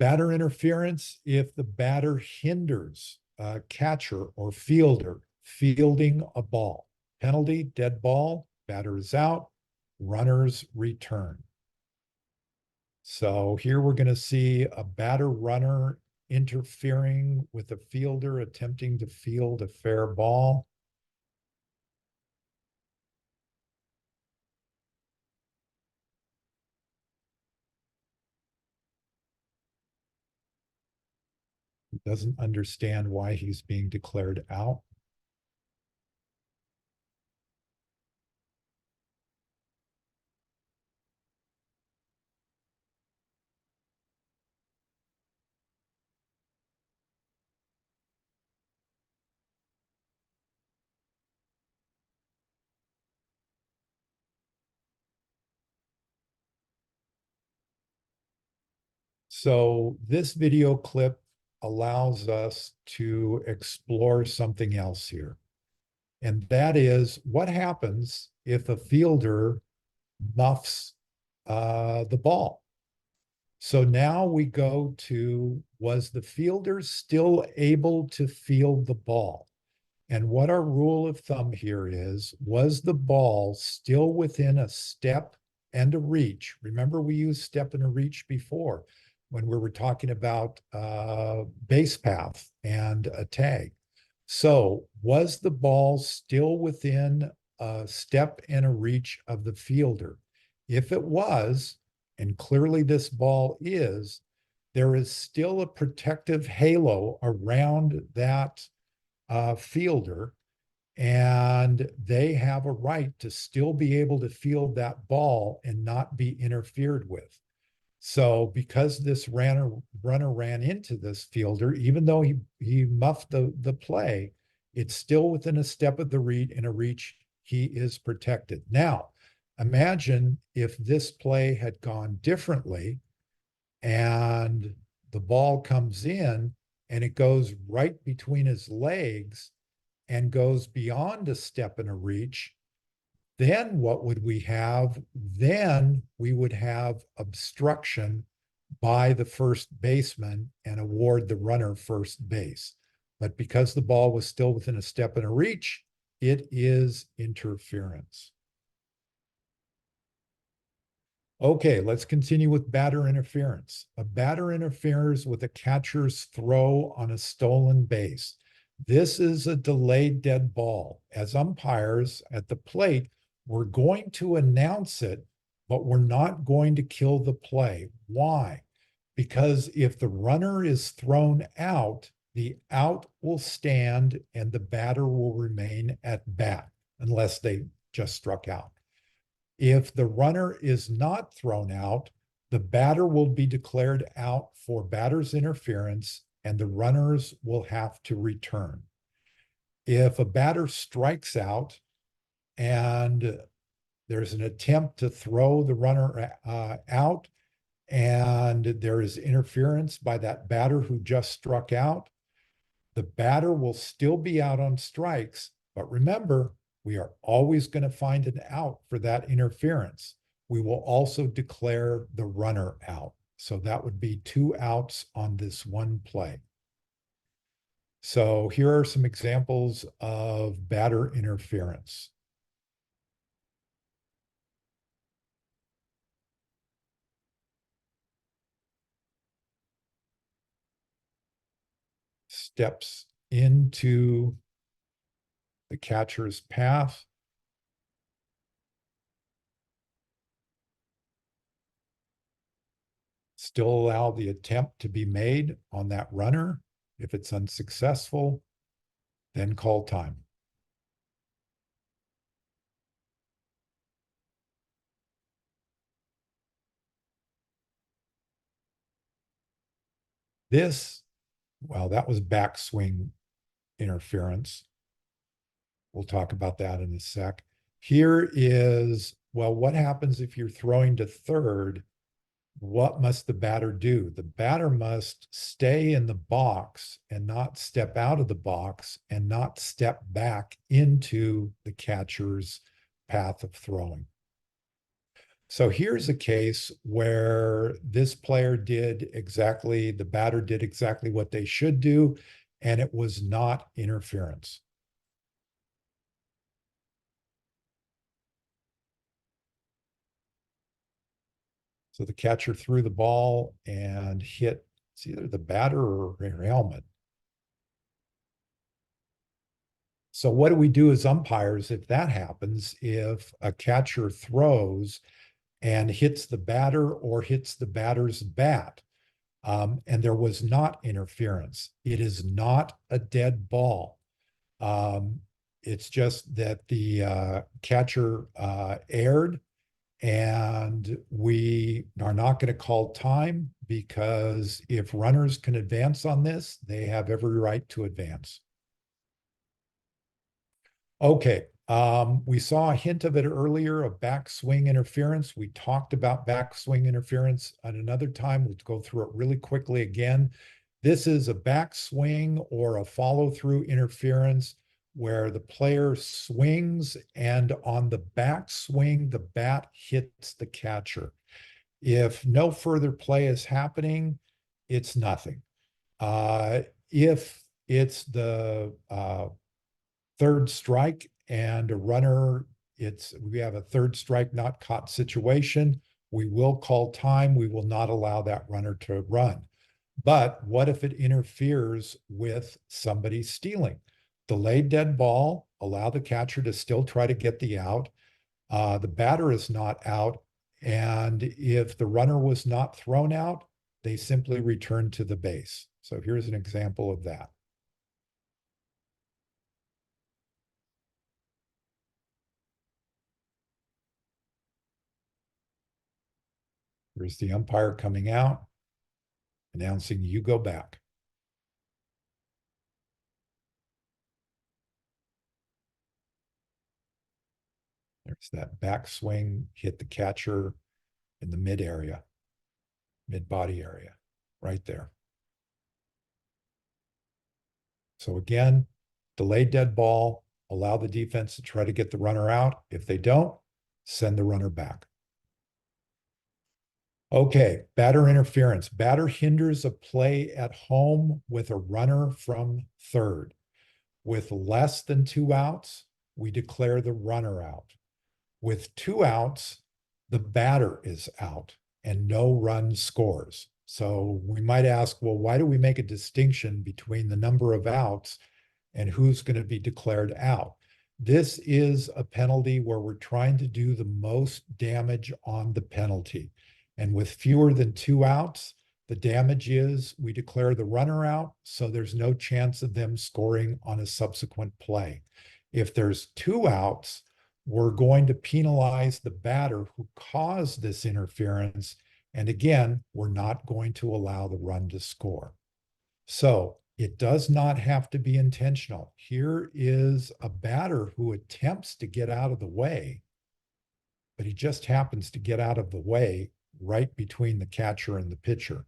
Batter interference if the batter hinders a catcher or fielder fielding a ball. Penalty, dead ball, batter is out, runners return. So here we're going to see a batter runner interfering with a fielder attempting to field a fair ball. He doesn't understand why he's being declared out. So this video clip allows us to explore something else here. And that is what happens if a fielder muffs the ball. So now we go to, was the fielder still able to field the ball? And what our rule of thumb here is, was the ball still within a step and a reach? Remember, we used step and a reach before when we were talking about base path and a tag. So was the ball still within a step and a reach of the fielder? If it was, and clearly this ball is, there is still a protective halo around that fielder, and they have a right to still be able to field that ball and not be interfered with. So because this runner ran into this fielder, even though he muffed the play, it's still within a step of the read in a reach. He is protected. Now, imagine if this play had gone differently and the ball comes in and it goes right between his legs and goes beyond a step and a reach, then what would we have? Then we would have obstruction by the first baseman and award the runner first base. But because the ball was still within a step and a reach, it is interference. Okay, let's continue with batter interference. A batter interferes with a catcher's throw on a stolen base. This is a delayed dead ball. As umpires at the plate, we're going to announce it, but we're not going to kill the play. Why? Because if the runner is thrown out, the out will stand and the batter will remain at bat unless they just struck out. If the runner is not thrown out, the batter will be declared out for batter's interference and the runners will have to return. If a batter strikes out and there's an attempt to throw the runner out and there is interference by that batter who just struck out, the batter will still be out on strikes. But remember, we are always going to find an out for that interference. We will also declare the runner out. So that would be 2 outs on this one play. So here are some examples of batter interference. Steps into the catcher's path. Still allow the attempt to be made on that runner. If it's unsuccessful, then call time. This, well, that was backswing interference. We'll talk about that in a sec. Here is, well, what happens if you're throwing to third? What must the batter do? The batter must stay in the box and not step out of the box and not step back into the catcher's path of throwing. So here's a case where this player did exactly, the batter did exactly what they should do, and it was not interference. So the catcher threw the ball and hit, it's either the batter or her helmet. So what do we do as umpires if that happens? If a catcher throws and hits the batter or hits the batter's bat, and there was not interference, it is not a dead ball. It's just that the catcher erred, and we are not going to call time because if runners can advance on this, they have every right to advance. Okay, we saw a hint of it earlier of backswing interference. We talked about backswing interference at another time. We'll go through it really quickly again. This is a backswing or a follow-through interference where the player swings and on the backswing, the bat hits the catcher. If no further play is happening, it's nothing. If it's the third strike and a runner, we have a third strike not caught situation, we will call time. We will not allow that runner to run. But what if it interferes with somebody stealing? Delayed dead ball, allow the catcher to still try to get the out. The batter is not out. And if the runner was not thrown out, they simply return to the base. So here's an example of that. Here's the umpire coming out, announcing you go back. There's that backswing, hit the catcher in the mid area, mid body area, right there. So again, delay dead ball, allow the defense to try to get the runner out. If they don't, send the runner back. Okay, batter interference. Batter hinders a play at home with a runner from third. With less than 2 outs, we declare the runner out. With 2 outs, the batter is out and no run scores. So we might ask, well, why do we make a distinction between the number of outs and who's going to be declared out? This is a penalty where we're trying to do the most damage on the penalty. And with fewer than 2 outs, the damage is we declare the runner out, so there's no chance of them scoring on a subsequent play. If there's 2 outs, we're going to penalize the batter who caused this interference. And again, we're not going to allow the run to score. So it does not have to be intentional. Here is a batter who attempts to get out of the way, but he just happens to get out of the way right between the catcher and the pitcher.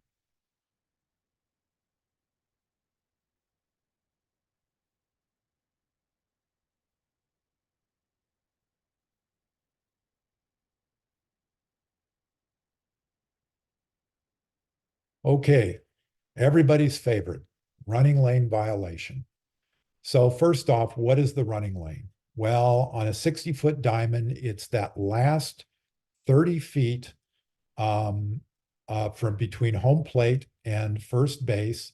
Okay, everybody's favorite, running lane violation. So first off, what is the running lane? Well, on a 60-foot diamond, it's that last 30 feet from between home plate and first base.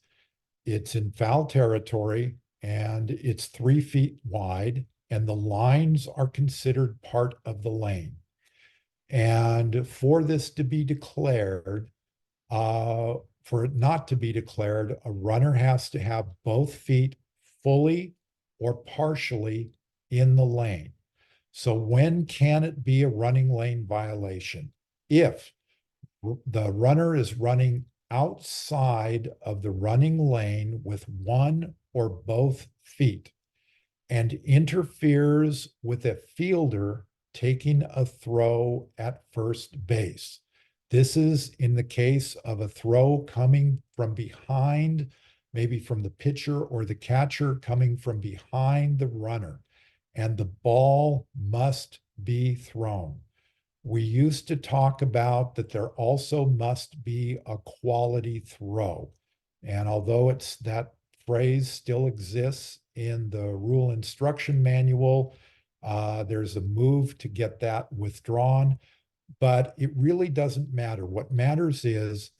It's in foul territory and it's 3 feet wide, and the lines are considered part of the lane. And for this to be declared, for it not to be declared, a runner has to have both feet fully or partially in the lane. So when can it be a running lane violation? If the runner is running outside of the running lane with one or both feet and interferes with a fielder taking a throw at first base. This is in the case of a throw coming from behind, maybe from the pitcher or the catcher coming from behind the runner, and the ball must be thrown. We used to talk about that there also must be a quality throw. And although it's that phrase still exists in the rule instruction manual, there's a move to get that withdrawn, but it really doesn't matter. What matters is,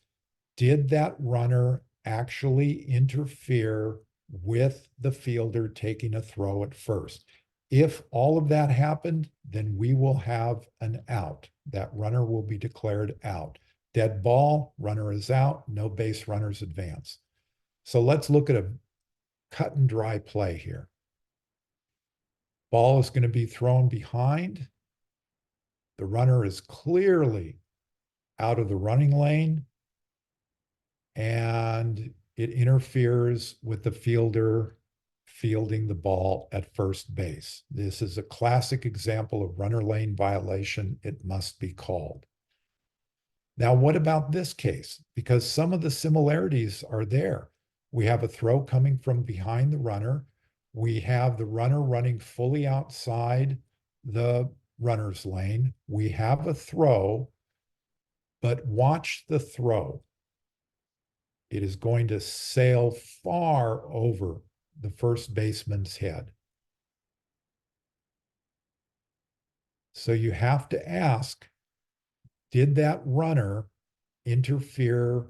did that runner actually interfere with the fielder taking a throw at first? If all of that happened, then we will have an out. That runner will be declared out. Dead ball, runner is out, no base runners advance. So let's look at a cut and dry play here. Ball is going to be thrown behind. The runner is clearly out of the running lane, and it interferes with the fielder fielding the ball at first base. This is a classic example of runner lane violation. It must be called. Now, what about this case? Because some of the similarities are there. We have a throw coming from behind the runner. We have the runner running fully outside the runner's lane. We have a throw, but watch the throw. It is going to sail far over the first baseman's head. So you have to ask, did that runner interfere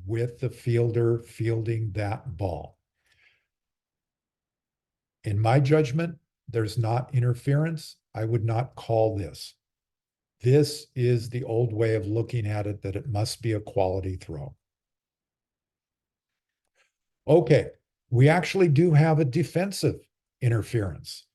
with the fielder fielding that ball? In my judgment, there's not interference. I would not call this. This is the old way of looking at it, that it must be a quality throw. Okay, we actually do have a defensive interference.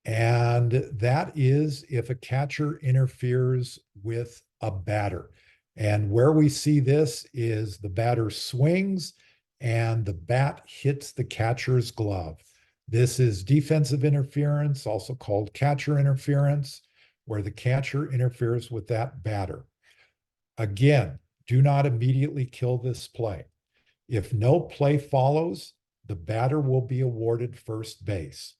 And that is if a catcher interferes with a batter. And where we see this is the batter swings and the bat hits the catcher's glove. This is defensive interference, also called catcher interference, where the catcher interferes with that batter. Again, do not immediately kill this play. If no play follows, the batter will be awarded first base.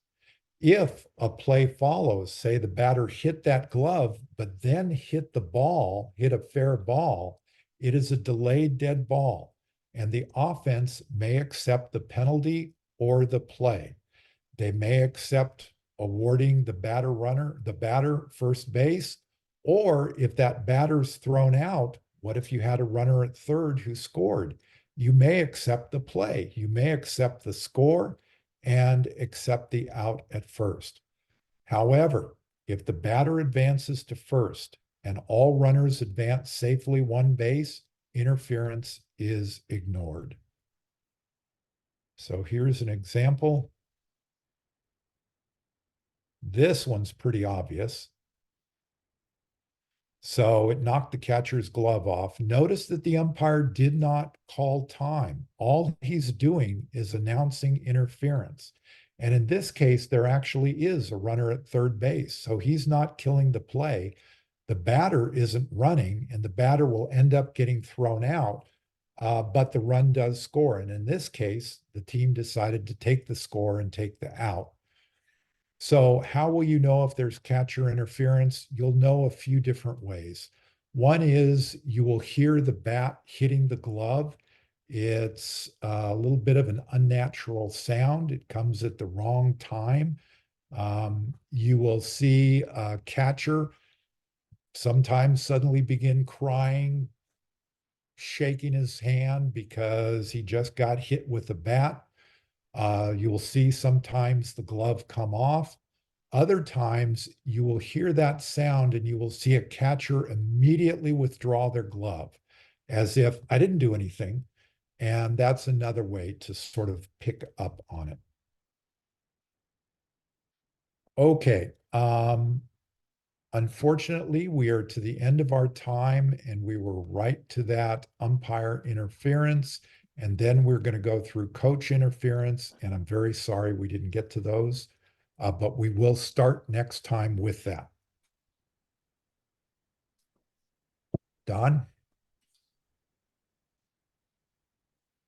If a play follows, say the batter hit that glove, but then hit the ball, hit a fair ball, it is a delayed dead ball, and the offense may accept the penalty or the play. They may accept awarding the batter first base, or if that batter's thrown out, what if you had a runner at third who scored? You may accept the play, you may accept the score, and accept the out at first. However, if the batter advances to first and all runners advance safely one base, interference is ignored. So here's an example. This one's pretty obvious. So it knocked the catcher's glove off. Notice that the umpire did not call time. All he's doing is announcing interference. And in this case, there actually is a runner at third base. So he's not killing the play. The batter isn't running, and the batter will end up getting thrown out. But the run does score. And in this case, the team decided to take the score and take the out. So how will you know if there's catcher interference? You'll know a few different ways. One is you will hear the bat hitting the glove. It's a little bit of an unnatural sound. It comes at the wrong time. You will see a catcher sometimes suddenly begin crying, shaking his hand because he just got hit with the bat. You will see sometimes the glove come off. Other times you will hear that sound and you will see a catcher immediately withdraw their glove as if I didn't do anything. And that's another way to sort of pick up on it. Okay. Unfortunately, we are to the end of our time and we were right to that umpire interference. And then we're going to go through coach interference. And I'm very sorry we didn't get to those, but we will start next time with that. Don?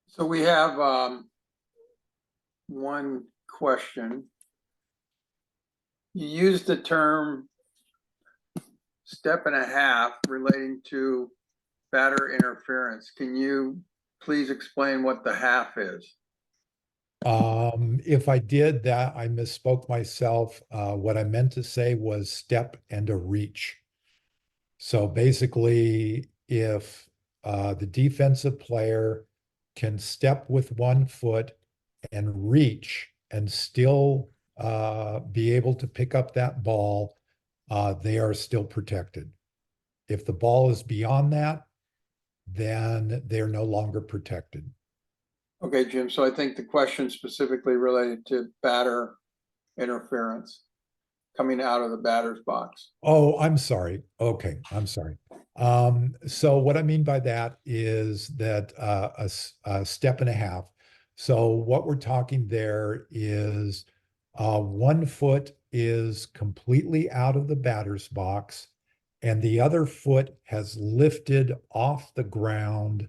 So we have one question. You used the term step and a half relating to batter interference. Can you please explain what the half is? If I did that, I misspoke myself. What I meant to say was step and a reach. So basically, if the defensive player can step with one foot and reach and still be able to pick up that ball, they are still protected. If the ball is beyond that, then they're no longer protected. Okay, Jim. So I think the question specifically related to batter interference coming out of the batter's box. Oh, I'm sorry. Okay, I'm sorry. So what I mean by that is that a step and a half. So what we're talking there is 1 foot is completely out of the batter's box, and the other foot has lifted off the ground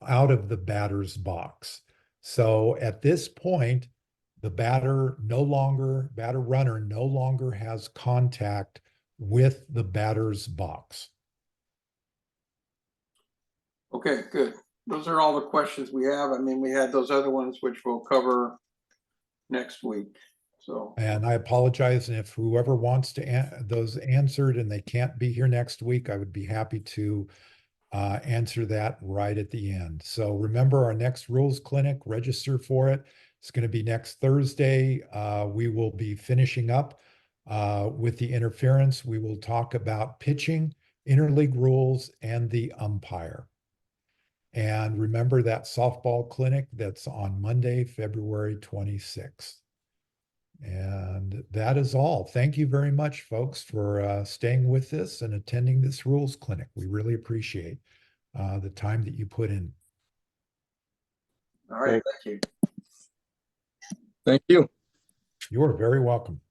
out of the batter's box. So at this point, the batter runner no longer has contact with the batter's box. Okay, good. Those are all the questions we have. I mean, we had those other ones which we'll cover next week. So, And I apologize. And if whoever wants to those answered and they can't be here next week, I would be happy to answer that right at the end. So remember our next rules clinic, register for it. It's going to be next Thursday. We will be finishing up with the interference. We will talk about pitching, interleague rules, and the umpire. And remember that softball clinic that's on Monday, February 26th. And that is all. Thank you very much, folks, for staying with us and attending this rules clinic. We really appreciate the time that you put in. all right, thank you. Thank you. You are very welcome.